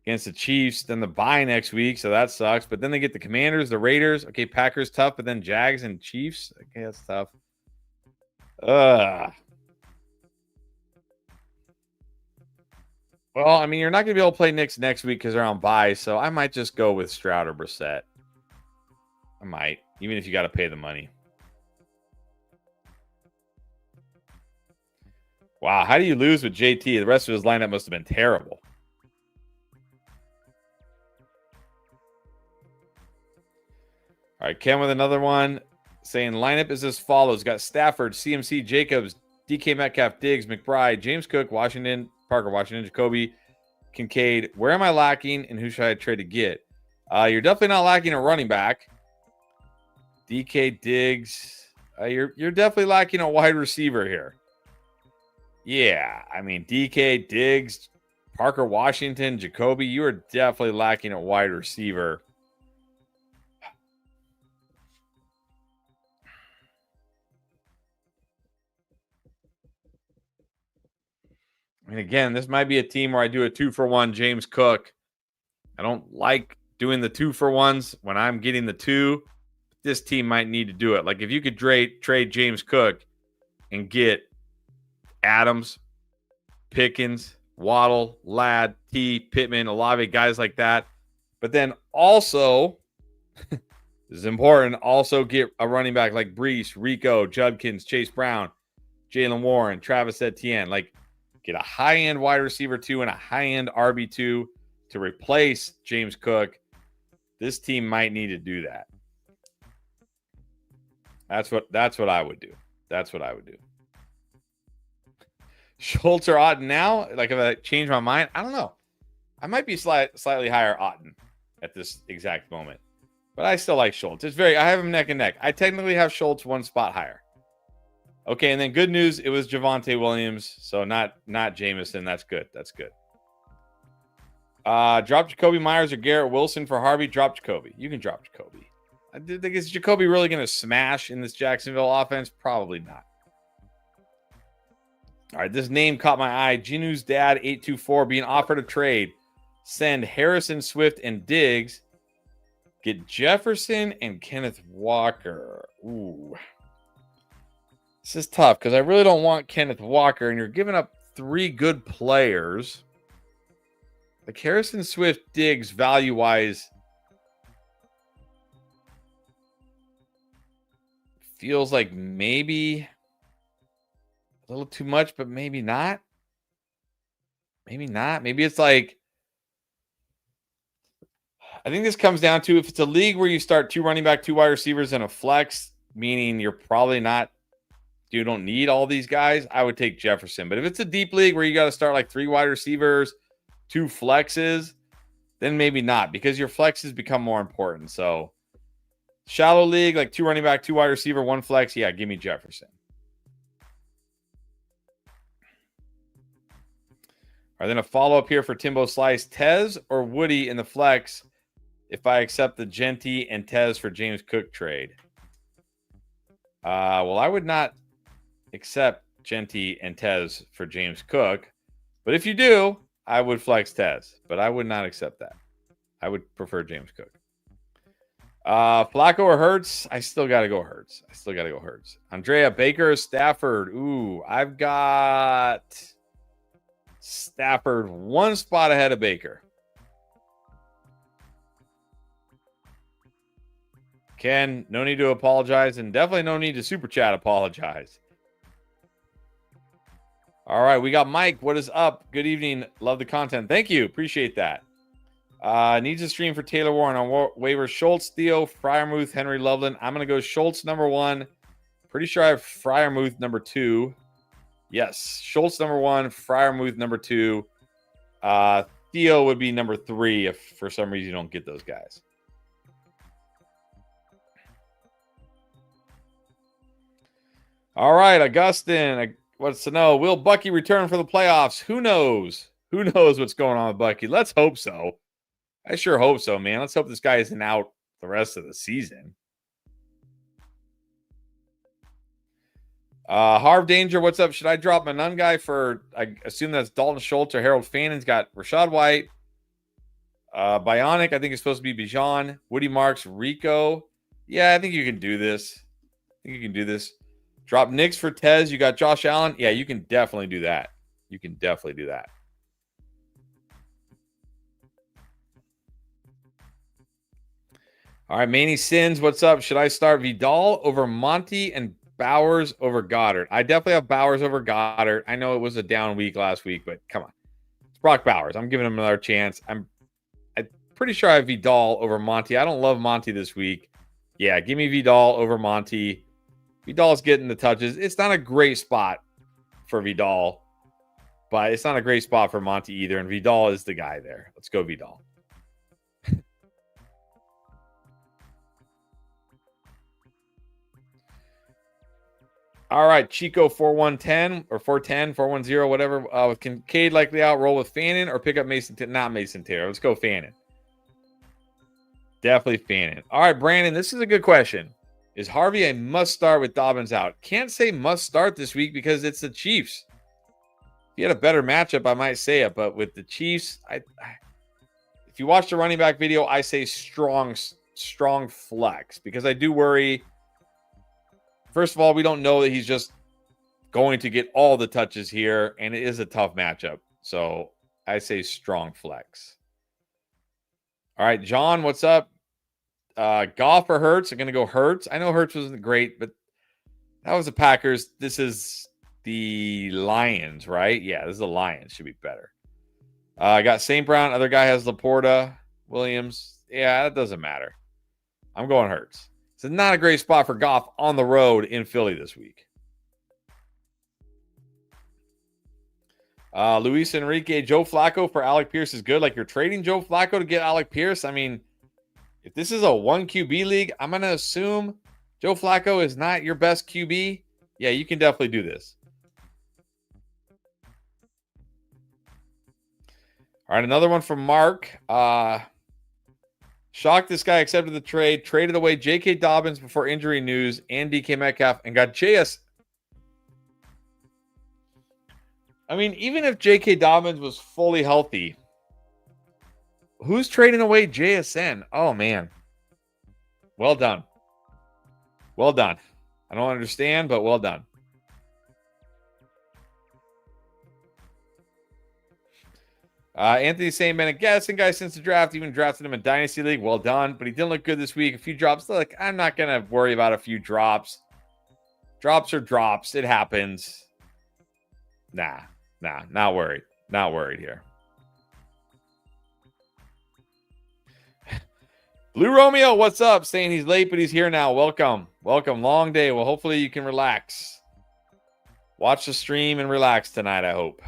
against the Chiefs. Then the bye next week, so that sucks. But then they get the Commanders, the Raiders. Okay, Packers tough, but then Jags and Chiefs. Okay, that's tough. Well, I mean, you're not going to be able to play Knicks next week because they're on bye, so I might just go with Stroud or Brissett. I might, even if you got to pay the money. Wow, how do you lose with JT? The rest of his lineup must have been terrible. All right, Ken with another one saying lineup is as follows. Got Stafford, CMC, Jacobs, DK Metcalf, Diggs, McBride, James Cook, Parker Washington, Jacoby, Kincaid. Where am I lacking and who should I trade to get? You're definitely not lacking a running back. DK, Diggs. You're definitely lacking a wide receiver here. Yeah, I mean, DK, Diggs, Parker Washington, Jacoby, you are definitely lacking a wide receiver. I mean, again, this might be a team where I do a 2-for-1 James Cook. I don't like doing the 2-for-1s when I'm getting the 2. This team might need to do it. Like if you could trade James Cook and get Adams, Pickens, Waddle, Ladd, T, Pittman, Olave, guys like that. But then also, this is important, also get a running back like Brees, Rico, Judkins, Chase Brown, Jalen Warren, Travis Etienne. Like get a high-end wide receiver 2 and a high-end RB2 to replace James Cook. This team might need to do that. That's what I would do. That's what I would do. Schultz or Otten now? Like if I change my mind, I don't know. I might be slightly higher Otten at this exact moment, but I still like Schultz. I have him neck and neck. I technically have Schultz 1 spot higher. Okay, and then good news, it was Javonte Williams, so not Jameson. That's good. That's good. Drop Jacoby Myers or Garrett Wilson for Harvey. Drop Jacoby. You can drop Jacoby. I think is Jacoby really going to smash in this Jacksonville offense? Probably not. All right, this name caught my eye. Jinu's dad, 824, being offered a trade. Send Harrison, Swift, and Diggs. Get Jefferson and Kenneth Walker. Ooh. This is tough because I really don't want Kenneth Walker, and you're giving up 3 good players. Like Harrison, Swift, Diggs, value-wise, feels like maybe a little too much, but maybe not. Maybe not. Maybe it's like, I think this comes down to if it's a league where you start 2 running back, 2 wide receivers, and a flex, meaning you're probably not, you don't need all these guys, I would take Jefferson. But if it's a deep league where you got to start like 3 wide receivers, 2 flexes, then maybe not, because your flexes become more important. So shallow league, like 2 running back, 2 wide receiver, 1 flex, yeah, give me Jefferson. All right, then a follow-up here for Timbo Slice. Tez or Woody in the flex if I accept the Genty and Tez for James Cook trade? Well, I would not accept Genty and Tez for James Cook. But if you do, I would flex Tez. But I would not accept that. I would prefer James Cook. Flacco or Hurts? I still got to go Hurts. Andrea, Baker, Stafford. Ooh, I've got Stafford 1 spot ahead of Baker. Ken, no need to apologize, and definitely no need to super chat apologize. All right, we got Mike. What is up? Good evening. Love the content. Thank you. Appreciate that. Needs a stream for Taylor Warren on waiver. Schultz, Theo, Freiermuth, Henry Loveland. I'm going to go Schultz number 1. Pretty sure I have Freiermuth number 2. Yes, Schultz number 1, Freiermuth number 2. Theo would be number 3 if for some reason you don't get those guys. All right, Augustine wants to know, will Bucky return for the playoffs? Who knows? Who knows what's going on with Bucky? Let's hope so. I sure hope so, man. Let's hope this guy isn't out the rest of the season. Harv Danger, what's up? Should I drop my none guy for, I assume that's Dalton Schultz or Harold Fannon's got Rashad White. Bionic, I think it's supposed to be Bijan. Woody Marks, Rico. Yeah, I think you can do this. Drop Knicks for Tez. You got Josh Allen. Yeah, you can definitely do that. All right, Manny Sins, what's up? Should I start Vidal over Monty and Bowers over Goddard? I definitely have Bowers over Goddard. I know it was a down week last week, but come on. It's Brock Bowers. I'm giving him another chance. I'm pretty sure I have Vidal over Monty. I don't love Monty this week. Yeah, give me Vidal over Monty. Vidal's getting the touches. It's not a great spot for Vidal, but it's not a great spot for Monty either, and Vidal is the guy there. Let's go Vidal. All right, Chico 4110 or 410, 410, whatever. With Kincaid likely out, roll with Fannin or pick up Mason. Not Mason Taylor. Let's go Fannin. Definitely Fannin. All right, Brandon, this is a good question. Is Harvey a must start with Dobbins out? Can't say must start this week because it's the Chiefs. If you had a better matchup, I might say it. But with the Chiefs, if you watch the running back video, I say strong flex because I do worry. First of all, we don't know that he's just going to get all the touches here, and it is a tough matchup. So I say strong flex. All right, John, what's up? Goff or Hurts? I'm going to go Hurts. I know Hurts wasn't great, but that was the Packers. This is the Lions, right? Yeah, this is the Lions. Should be better. I got St. Brown. Other guy has Laporta. Williams. Yeah, that doesn't matter. I'm going Hurts. It's not a great spot for Goff on the road in Philly this week. Luis Enrique, Joe Flacco for Alec Pierce is good. Like you're trading Joe Flacco to get Alec Pierce. I mean, if this is a 1 QB league, I'm going to assume Joe Flacco is not your best QB. Yeah, you can definitely do this. All right, another one from Mark. Shocked this guy accepted the trade, traded away J.K. Dobbins before injury news and DK Metcalf, and got JS. I mean, even if J.K. Dobbins was fully healthy, who's trading away JSN? Oh, man. Well done. Well done. I don't understand, but well done. Anthony's saying, been a guessing guy since the draft, even drafted him in Dynasty League. Well done, but he didn't look good this week. A few drops. Look, I'm not going to worry about a few drops. Drops are drops. It happens. Nah, not worried. Not worried here. Blue Romeo, what's up? Saying he's late, but he's here now. Welcome. Long day. Well, hopefully you can relax. Watch the stream and relax tonight, I hope.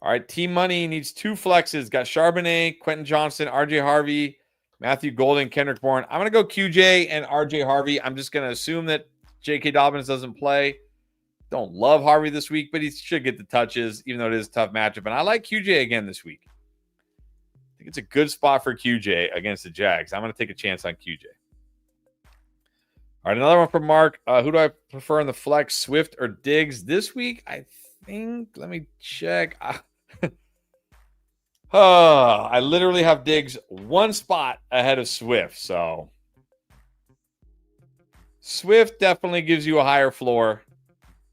All right, Team Money needs 2 flexes. Got Charbonnet, Quentin Johnson, RJ Harvey, Matthew Golden, Kendrick Bourne. I'm going to go QJ and RJ Harvey. I'm just going to assume that J.K. Dobbins doesn't play. Don't love Harvey this week, but he should get the touches, even though it is a tough matchup. And I like QJ again this week. I think it's a good spot for QJ against the Jags. I'm going to take a chance on QJ. All right, another one from Mark. Who do I prefer in the flex, Swift or Diggs this week? I think, let me check. I literally have Diggs 1 spot ahead of Swift. So Swift definitely gives you a higher floor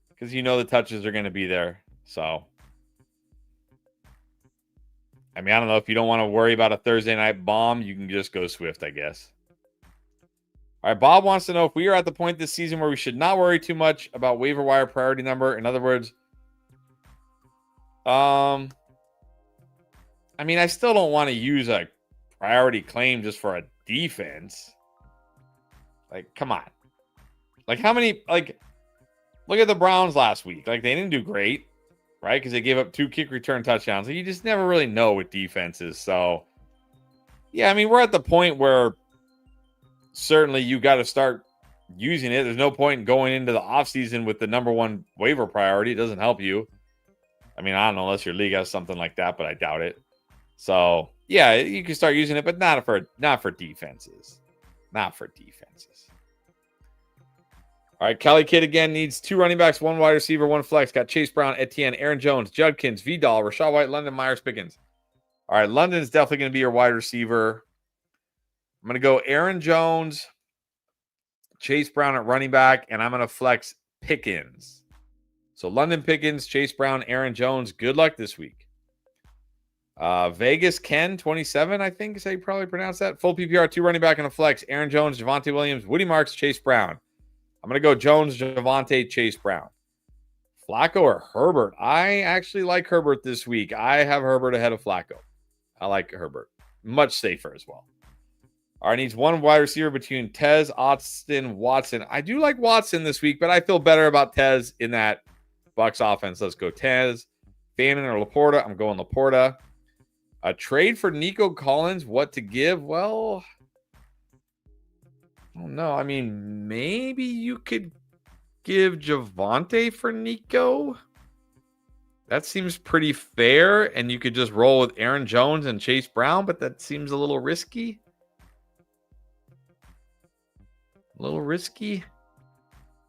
because you know the touches are going to be there. So, I mean, I don't know. If you don't want to worry about a Thursday night bomb, you can just go Swift, I guess. All right, Bob wants to know if we are at the point this season where we should not worry too much about waiver wire priority number. In other words, I mean, I still don't want to use a priority claim just for a defense. Like, come on. Like, how many, like, look at the Browns last week. Like, they didn't do great, right? Because they gave up 2 kick return touchdowns. Like, you just never really know with defenses. So, yeah, I mean, we're at the point where certainly you got to start using it. There's no point in going into the offseason with the number 1 waiver priority. It doesn't help you. I mean, I don't know unless your league has something like that, but I doubt it. So, yeah, you can start using it, but not for defenses. Not for defenses. All right, Kelly Kidd again needs 2 running backs, 1 wide receiver, 1 flex. Got Chase Brown, Etienne, Aaron Jones, Judkins, Vidal, Rachaad White, London, Myers, Pickens. All right, London's definitely going to be your wide receiver. I'm going to go Aaron Jones, Chase Brown at running back, and I'm going to flex Pickens. So London, Pickens, Chase Brown, Aaron Jones. Good luck this week. Vegas Ken 27, I think is how you probably pronounce that. Full PPR, 2 running back and a flex. Aaron Jones, Javonte Williams, Woody Marks, Chase Brown. I'm going to go Jones, Javonte, Chase Brown. Flacco or Herbert? I actually like Herbert this week. I have Herbert ahead of Flacco. I like Herbert. Much safer as well. All right, needs 1 wide receiver between Tez, Austin, Watson. I do like Watson this week, but I feel better about Tez in that Bucs offense. Let's go Tez. Fannin or Laporta? I'm going Laporta. A trade for Nico Collins. What to give? Well, I don't know. I mean, maybe you could give Javonte for Nico. That seems pretty fair, and you could just roll with Aaron Jones and Chase Brown, but that seems a little risky. A little risky.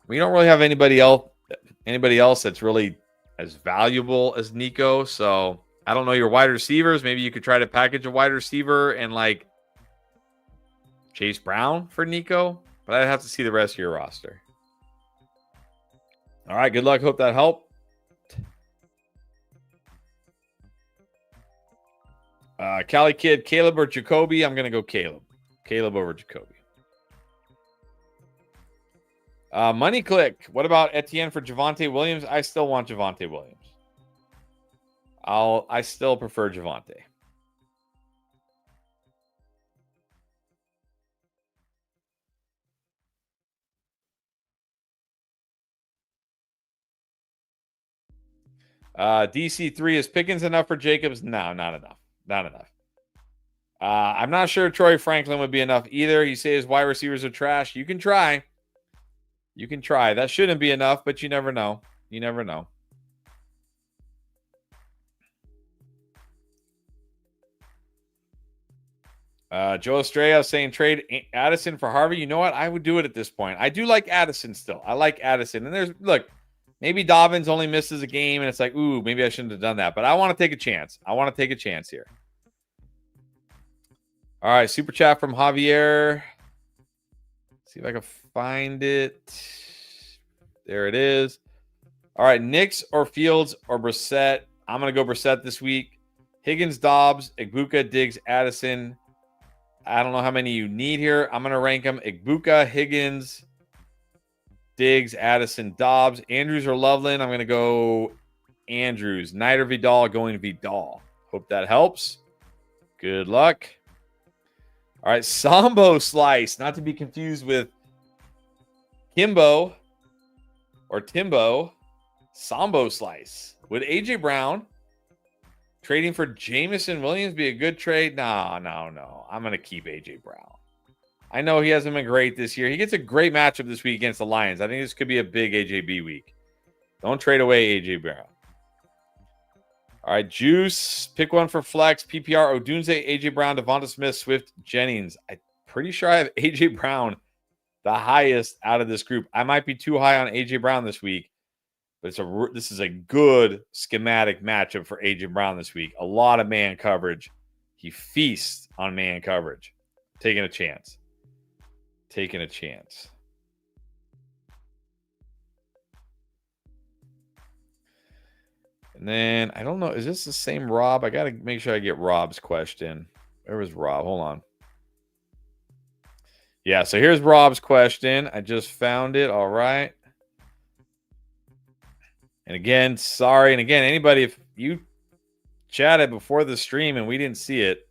We don't really have anybody else that's really as valuable as Nico, so I don't know your wide receivers. Maybe you could try to package a wide receiver and like Chase Brown for Nico, but I'd have to see the rest of your roster. All right, good luck. Hope that helped. Cali Kid, Caleb or Jacoby? I'm going to go Caleb. Caleb over Jacoby. Money Click. What about Etienne for Javonte Williams? I still want Javonte Williams. I still prefer Javonte. DC3, is Pickens enough for Jacobs? No, not enough. Not enough. I'm not sure Troy Franklin would be enough either. He says wide receivers are trash. You can try. You can try. That shouldn't be enough, but you never know. You never know. Joe Estrella saying trade Addison for Harvey. You know what? I would do it at this point. I do like Addison still. I like Addison. And look, maybe Dobbins only misses a game and it's like, ooh, maybe I shouldn't have done that. But I want to take a chance. I want to take a chance here. All right, super chat from Javier. See if I can find it. There it is. All right, Knicks or Fields or Brissett. I'm going to go Brissett this week. Higgins, Dobbs, Egbuka, Diggs, Addison. I don't know how many you need here. I'm going to rank them. Igbuka, Higgins, Diggs, Addison, Dobbs, Andrews, or Loveland. I'm going to go Andrews. Knight or Vidal, going Vidal. Hope that helps. Good luck. All right, Sambo Slice. Not to be confused with Kimbo or Timbo. Sambo Slice. Would A.J. Brown trading for Jamison Williams be a good trade? No. I'm going to keep A.J. Brown. I know he hasn't been great this year. He gets a great matchup this week against the Lions. I think this could be a big AJB week. Don't trade away A.J. Brown. All right, Juice. Pick one for flex. PPR, Odunze, A.J. Brown, Devonta Smith, Swift, Jennings. I'm pretty sure I have A.J. Brown the highest out of this group. I might be too high on A.J. Brown this week, but this is a good schematic matchup for A.J. Brown this week. A lot of man coverage. He feasts on man coverage. Taking a chance. And then, I don't know, is this the same Rob? I got to make sure I get Rob's question. Where was Rob? Hold on. Yeah, so here's Rob's question. I just found it. All right. And again, sorry. And again, anybody, if you chatted before the stream and we didn't see it,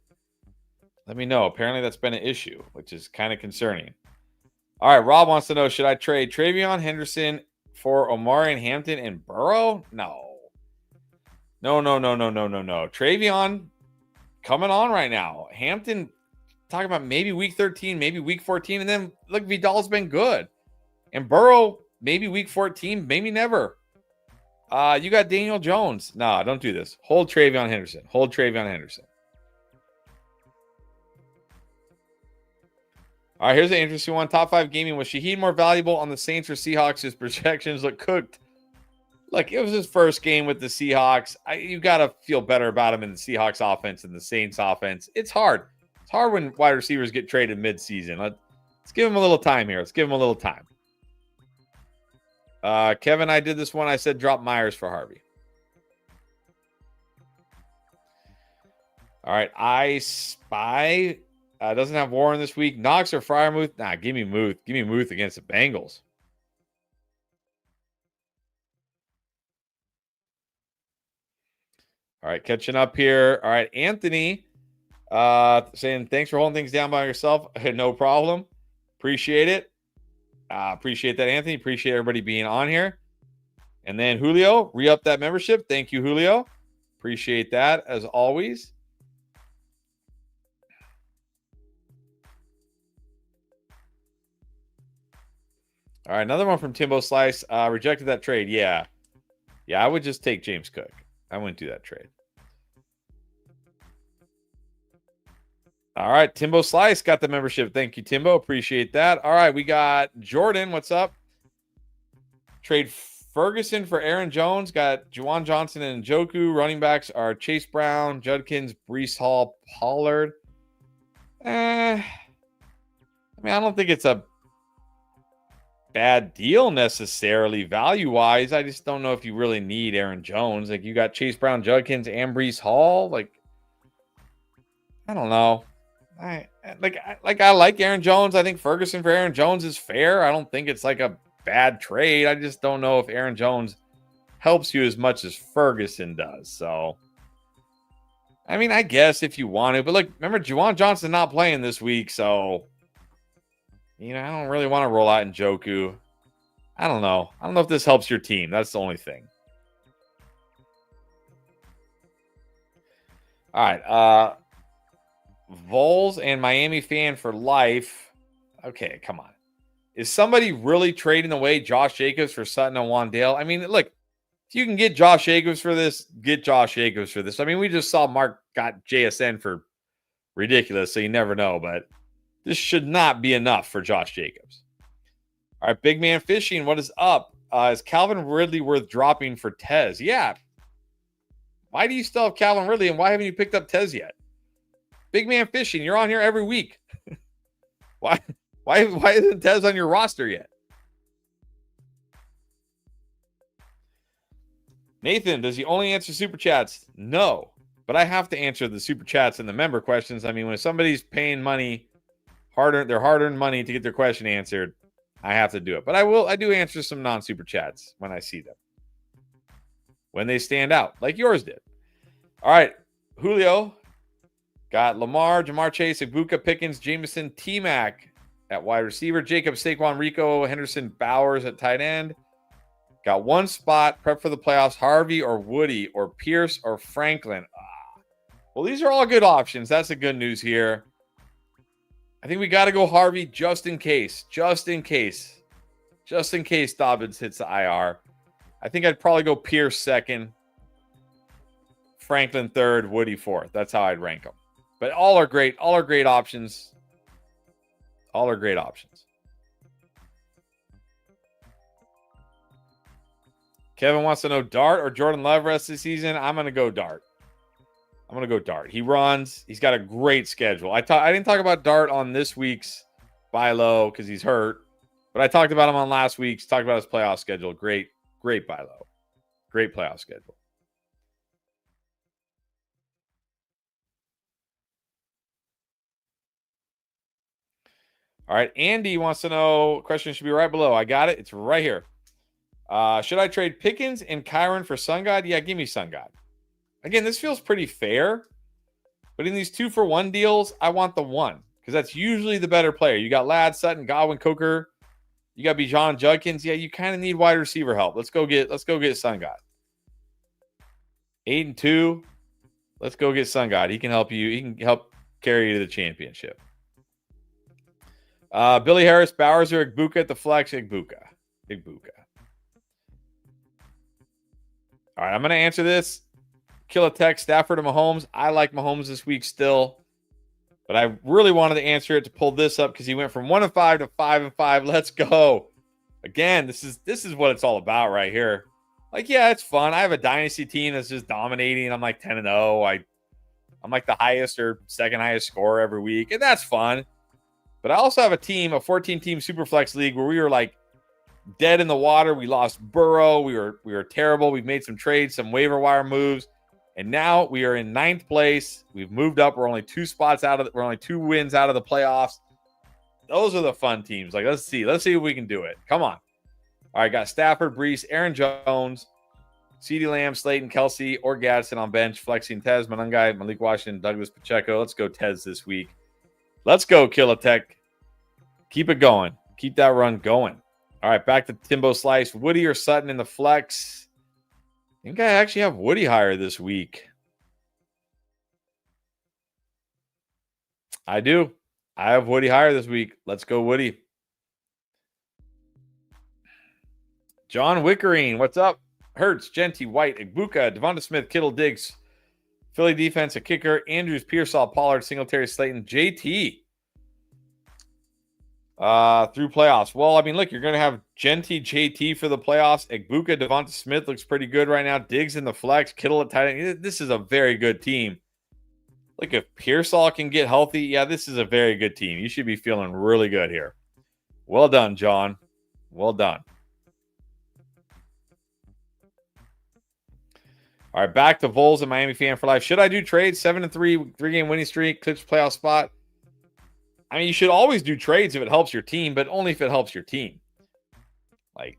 let me know. Apparently that's been an issue, which is kind of concerning. All right, Rob wants to know, should I trade Travion Henderson for Omari and Hampton and Burrow? No. Travion coming on right now. Hampton talking about maybe week 13, maybe week 14. And then look, Vidal's been good. And Burrow, maybe week 14, maybe never. You got Daniel Jones. No, don't do this. Hold Travion Henderson. All right, here's an interesting one. Top 5 gaming. Was Shaheed more valuable on the Saints or Seahawks? His projections look cooked. Look, it was his first game with the Seahawks. You got to feel better about him in the Seahawks offense than the Saints offense. It's hard. It's hard when wide receivers get traded midseason. Let's give him a little time here. Kevin, I did this one. I said drop Myers for Harvey. All right, I Spy doesn't have Warren this week. Knox or Freiermuth? Nah, give me Muth. Give me Muth against the Bengals. All right, catching up here. All right, Anthony saying thanks for holding things down by yourself. No problem. Appreciate it. Appreciate that, Anthony. Appreciate everybody being on here. And then Julio, re-up that membership. Thank you, Julio. Appreciate that as always. All right, another one from Timbo Slice. Rejected that trade. Yeah, I would just take James Cook. I wouldn't do that trade. All right, Timbo Slice got the membership. Thank you, Timbo. Appreciate that. All right, we got Jordan. What's up? Trade Ferguson for Aaron Jones. Got Juwan Johnson and Njoku. Running backs are Chase Brown, Judkins, Breece Hall, Pollard. I don't think it's a bad deal necessarily value-wise. I just don't know if you really need Aaron Jones. Like, you got Chase Brown, Judkins, and Breece Hall. Like, I don't know. I like Aaron Jones. I think Ferguson for Aaron Jones is fair. I don't think it's like a bad trade. I just don't know if Aaron Jones helps you as much as Ferguson does. So, I guess if you want to. But look, remember, Juwan Johnson not playing this week, so I don't really want to roll out Njoku. I don't know. I don't know if this helps your team. That's the only thing. All right. Vols and Miami fan for life. Okay, come on. Is somebody really trading away Josh Jacobs for Sutton and Wan'Dale? Look, if you can get Josh Jacobs for this, get Josh Jacobs for this. We just saw Mark got JSN for ridiculous, so you never know, but this should not be enough for Josh Jacobs. All right, Big Man Fishing, what is up? Is Calvin Ridley worth dropping for Tez? Yeah. Why do you still have Calvin Ridley, and why haven't you picked up Tez yet? Big Man Fishing, you're on here every week. Why isn't Tez on your roster yet? Nathan, does he only answer super chats? No. But I have to answer the super chats and the member questions. I mean, when somebody's paying money, their hard-earned money to get their question answered, I have to do it. But I do answer some non-super chats when I see them. When they stand out, like yours did. All right. Julio got Lamar, Jamar Chase, Ibuka, Pickens, Jameson, T-Mac at wide receiver. Jacob, Saquon, Rico, Henderson, Bowers at tight end. Got one spot, prep for the playoffs, Harvey or Woody or Pierce or Franklin. Well, these are all good options. That's the good news here. I think we got to go Harvey just in case. Just in case Dobbins hits the IR. I think I'd probably go Pierce second, Franklin third, Woody fourth. That's how I'd rank them. But all are great. All are great options. All are great options. Kevin wants to know Dart or Jordan Love rest of the season. I'm going to go Dart. He runs. He's got a great schedule. I didn't talk about Dart on this week's buy low because he's hurt, but I talked about him on last week's. Talked about his playoff schedule. Great buy low. Great playoff schedule. All right, Andy wants to know, question should be right below. I got it. It's right here. Should I trade Pickens and Kyron for Sun God? Yeah, give me Sun God. Again, this feels pretty fair. But in these 2-for-1 deals, I want the one. Because that's usually the better player. You got Ladd, Sutton, Godwin, Coker. You got Bijan, Judkins. Yeah, you kind of need wide receiver help. Let's go get Sun God. 8-2. Let's go get Sun God. He can help you. He can help carry you to the championship. Billy Harris, Bowers, or Igbuka at the flex. Igbuka. All right, I'm going to answer this. Kill a tech, Stafford or Mahomes. I like Mahomes this week still. But I really wanted to answer it to pull this up because he went from 1-5 to 5-5. Let's go. Again, this is what it's all about right here. Like, yeah, it's fun. I have a dynasty team that's just dominating. I'm like 10-0. I'm like the highest or second highest scorer every week, and that's fun. But I also have a team, a 14-team Superflex league where we were like dead in the water. We lost Burrow. We were terrible. We've made some trades, some waiver wire moves. And now we are in 9th place. We've moved up. We're only 2 wins out of the playoffs. Those are the fun teams. Like, let's see if we can do it. Come on. All right, got Stafford, Brees, Aaron Jones, CeeDee Lamb, Slayton, Kelsey, or Gadsden on bench, flexing Tez, Manungai, Malik Washington, Douglas Pacheco. Let's go Tez this week. Let's go, Killatech. Keep it going. Keep that run going. All right, back to Timbo Slice. Woody or Sutton in the flex. I think I actually have Woody higher this week. I do. I have Woody higher this week. Let's go, Woody. John Wickering, what's up? Hurts, Genty, White, Igbuka, Devonta Smith, Kittle, Diggs, Philly defense, a kicker, Andrews, Pearsall, Pollard, Singletary, Slayton, JT. Through playoffs. Well, I mean, look, you're going to have Genty, JT for the playoffs. Igbuka, Devonta Smith looks pretty good right now. Diggs in the flex, Kittle at tight end. This is a very good team. Look, if Pearsall can get healthy, yeah, this is a very good team. You should be feeling really good here. Well done, John. Well done. All right, back to Vols and Miami fan for life. Should I do trades? 7-3, 3-game winning streak, clips playoff spot. I mean, you should always do trades if it helps your team, but only if it helps your team. Like,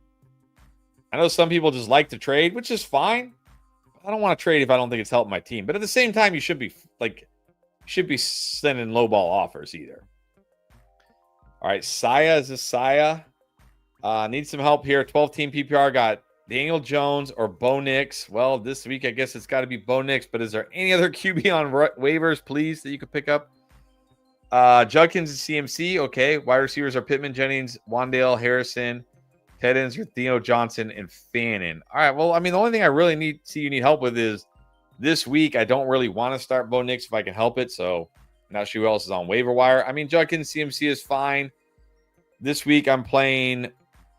I know some people just like to trade, which is fine. I don't want to trade if I don't think it's helping my team. But at the same time, you should be sending lowball offers either. All right, Saya is a Saya. Needs some help here. 12-team PPR got Daniel Jones or Bo Nix. Well, this week I guess it's got to be Bo Nix. But is there any other QB on waivers, please, that you could pick up? Judkins and CMC. Okay, wide receivers are Pittman, Jennings, Wandale, Harrison. Tight ends are Theo Johnson and Fannin. All right, well, I mean, the only thing I really need help with is this week. I don't really want to start Bo Nix if I can help it. So, not sure who else is on waiver wire. I mean, Judkins, CMC is fine. This week I'm playing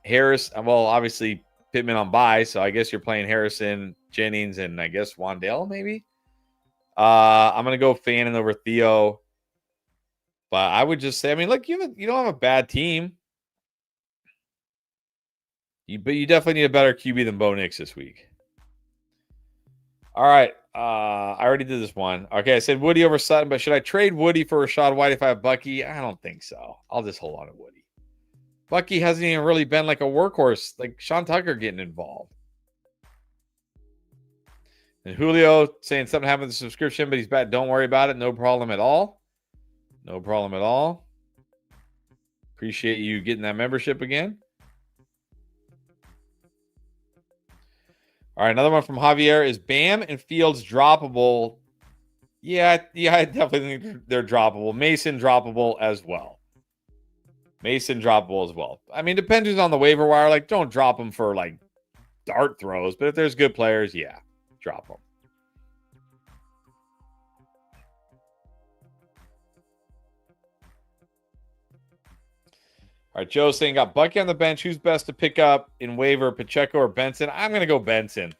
Harris. Well, obviously Pittman on bye, so I guess you're playing Harrison, Jennings, and I guess Wandale maybe. I'm gonna go Fannin over Theo. But I would just say, I mean, look, you don't have a bad team. But you definitely need a better QB than Bo Nix this week. All right. I already did this one. Okay, I said Woody over Sutton, but should I trade Woody for Rashad White if I have Bucky? I don't think so. I'll just hold on to Woody. Bucky hasn't even really been like a workhorse, like Sean Tucker getting involved. And Julio saying something happened with the subscription, but he's back. Don't worry about it. No problem at all. No problem at all. Appreciate you getting that membership again. All right, another one from Javier. Is Bam and Fields droppable? Yeah, I definitely think they're droppable. Mason droppable as well. I mean, depends who's on the waiver wire. Like, don't drop them for like dart throws, but if there's good players, yeah, drop them. All right, Joe's saying got Bucky on the bench. Who's best to pick up in waiver, Pacheco or Benson? I'm going to go Benson.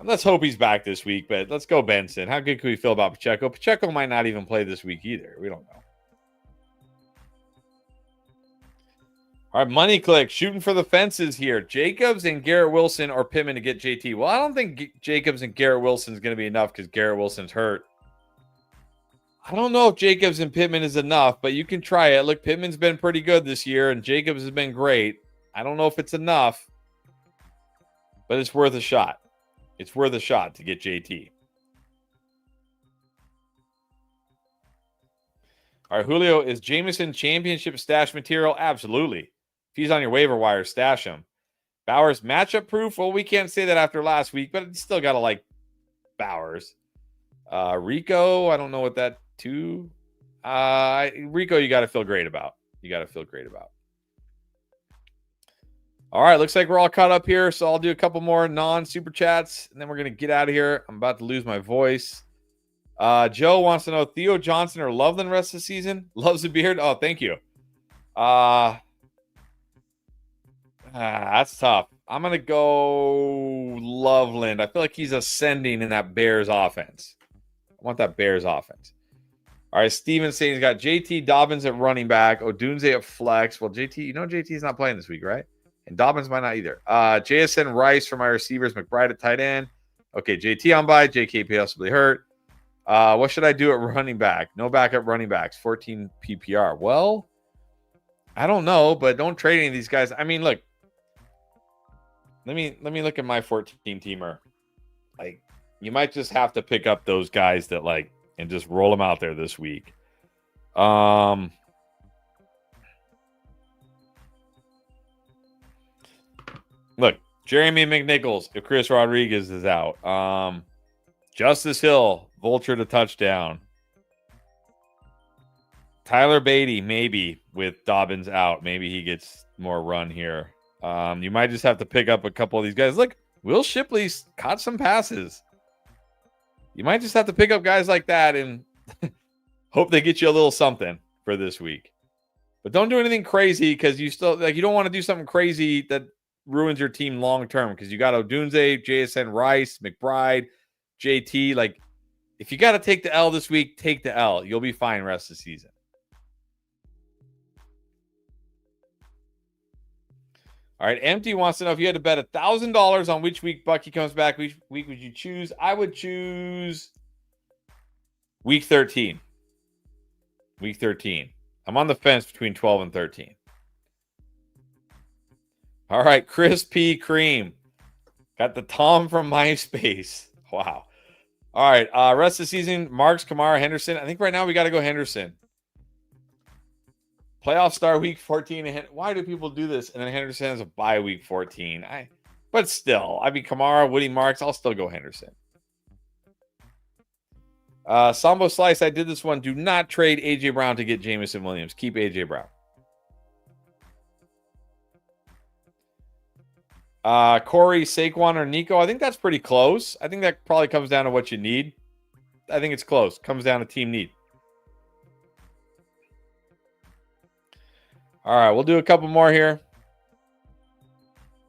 Let's hope he's back this week, but let's go Benson. How good can we feel about Pacheco? Pacheco might not even play this week either. We don't know. All right, Money Click, shooting for the fences here. Jacobs and Garrett Wilson or Pittman to get JT. Well, I don't think Jacobs and Garrett Wilson is going to be enough because Garrett Wilson's hurt. I don't know if Jacobs and Pittman is enough, but you can try it. Look, Pittman's been pretty good this year, and Jacobs has been great. I don't know if it's enough, but it's worth a shot. It's worth a shot to get JT. All right, Julio, is Jameson championship stash material? Absolutely. If he's on your waiver wire, stash him. Bowers matchup proof? Well, we can't say that after last week, but it's still got to like Bowers. Rico, I don't know what that too. Rico, you got to feel great about. All right, looks like we're all caught up here, so I'll do a couple more non-super chats, and then we're going to get out of here. I'm about to lose my voice. Joe wants to know, Theo Johnson or Loveland rest of the season? Loves a beard? Oh, thank you. That's tough. I'm going to go Loveland. I feel like he's ascending in that Bears offense. I want that Bears offense. All right, Steven saying he's got JT Dobbins at running back, Odunze at flex. Well, JT's not playing this week, right? And Dobbins might not either. JSN Rice for my receivers, McBride at tight end. Okay, JT on bye, JK possibly hurt. What should I do at running back? No backup running backs, 14 PPR. Well, I don't know, but don't trade any of these guys. I mean, look. Let me look at my 14-teamer. Like, you might just have to pick up those guys that like and just roll them out there this week. Look, Jeremy McNichols if Chris Rodriguez is out. Justice Hill, vulture to touchdown. Tyler Beatty, maybe with Dobbins out. Maybe he gets more run here. You might just have to pick up a couple of these guys. Look, Will Shipley's caught some passes. You might just have to pick up guys like that and hope they get you a little something for this week. But don't do anything crazy because you don't want to do something crazy that ruins your team long term because you got Odunze, JSN Rice, McBride, JT. Like, if you got to take the L this week, take the L. You'll be fine rest of the season. All right, Empty wants to know if you had to bet $1,000 on which week Bucky comes back, which week would you choose? I would choose week 13. Week 13. I'm on the fence between 12 and 13. All right, Chris P. Cream. Got the Tom from MySpace. Wow. All right, rest of the season, Marks, Kamara, Henderson. I think right now we got to go Henderson. Playoff star week 14. Why do people do this? And then Henderson has a bye week 14. But still, I mean, Kamara, Woody, Marks, I'll still go Henderson. Sambo Slice, I did this one. Do not trade A.J. Brown to get Jameson Williams. Keep A.J. Brown. Corey, Saquon, or Nico. I think that's pretty close. I think that probably comes down to what you need. I think it's close. Comes down to team need. All right, we'll do a couple more here.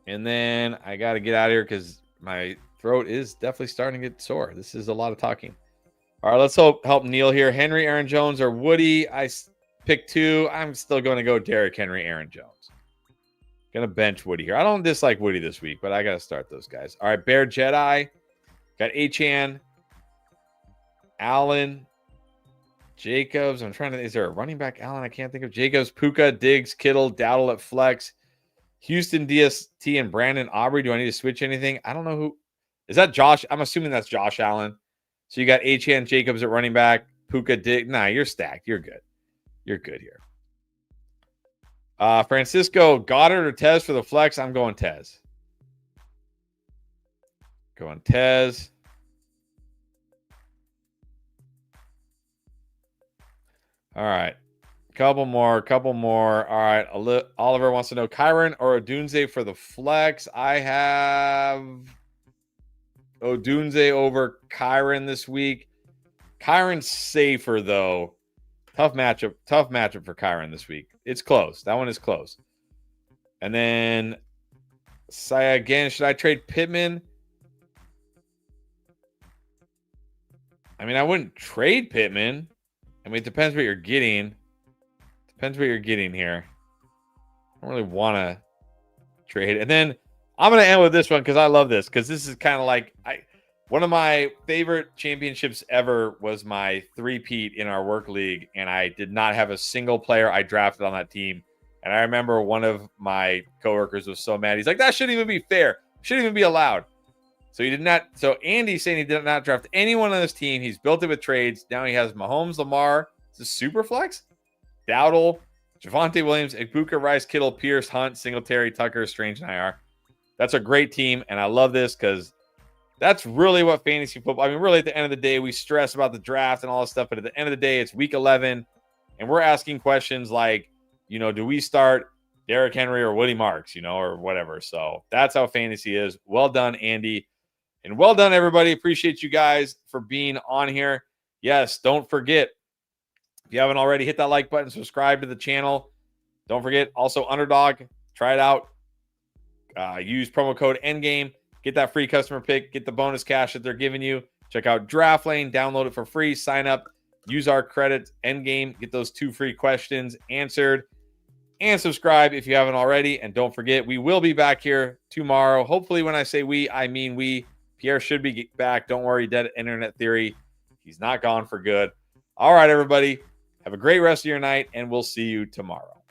And then I got to get out of here because my throat is definitely starting to get sore. This is a lot of talking. All right, let's help Neil here. Henry, Aaron Jones, or Woody. I picked two. I'm still going to go Derrick Henry, Aaron Jones. Going to bench Woody here. I don't dislike Woody this week, but I got to start those guys. All right, Bear Jedi. Got Achane, Allen, Jacobs. I'm trying to. Is there a running back? Allen, I can't think of. Jacobs, Puka, Diggs, Kittle, Dowdle at flex. Houston, DST, and Brandon Aubrey. Do I need to switch anything? I don't know who. Is that Josh? I'm assuming that's Josh Allen. So you got Achane, Jacobs at running back. Puka, Diggs. Nah, you're stacked. You're good. You're good here. Francisco, Goddard or Tez for the flex? I'm going Tez. Going Tez. All right. Couple more. All right. Oliver wants to know Kyron or Odunze for the flex. I have Odunze over Kyron this week. Kyron's safer, though. Tough matchup for Kyron this week. It's close. That one is close. And then Saya again. Should I trade Pittman? I mean, I wouldn't trade Pittman. I mean, it depends what you're getting. Depends what you're getting here. I don't really want to trade. And then I'm going to end with this one because I love this. Because this is kind of like one of my favorite championships ever was my three-peat in our work league. And I did not have a single player I drafted on that team. And I remember one of my coworkers was so mad. He's like, that shouldn't even be fair. Shouldn't even be allowed. So he did not. So Andy's saying he did not draft anyone on this team. He's built it with trades. Now he has Mahomes, Lamar. Is this super flex? Dowdle, Javonte Williams, Ibuka, Rice, Kittle, Pierce, Hunt, Singletary, Tucker, Strange, and IR. That's a great team, and I love this because that's really what fantasy football. I mean, really, at the end of the day, we stress about the draft and all this stuff, but at the end of the day, it's week 11, and we're asking questions like, do we start Derrick Henry or Woody Marks, or whatever. So that's how fantasy is. Well done, Andy. And well done, everybody. Appreciate you guys for being on here. Yes, don't forget, if you haven't already, hit that like button, subscribe to the channel. Don't forget, also Underdog, try it out. Use promo code ENDGAME. Get that free customer pick. Get the bonus cash that they're giving you. Check out Draft Lane. Download it for free. Sign up. Use our credits, ENDGAME. Get those 2 free questions answered. And subscribe if you haven't already. And don't forget, we will be back here tomorrow. Hopefully, when I say we, I mean we. Pierre should be back. Don't worry, Dead Internet Theory. He's not gone for good. All right, everybody. Have a great rest of your night, and we'll see you tomorrow.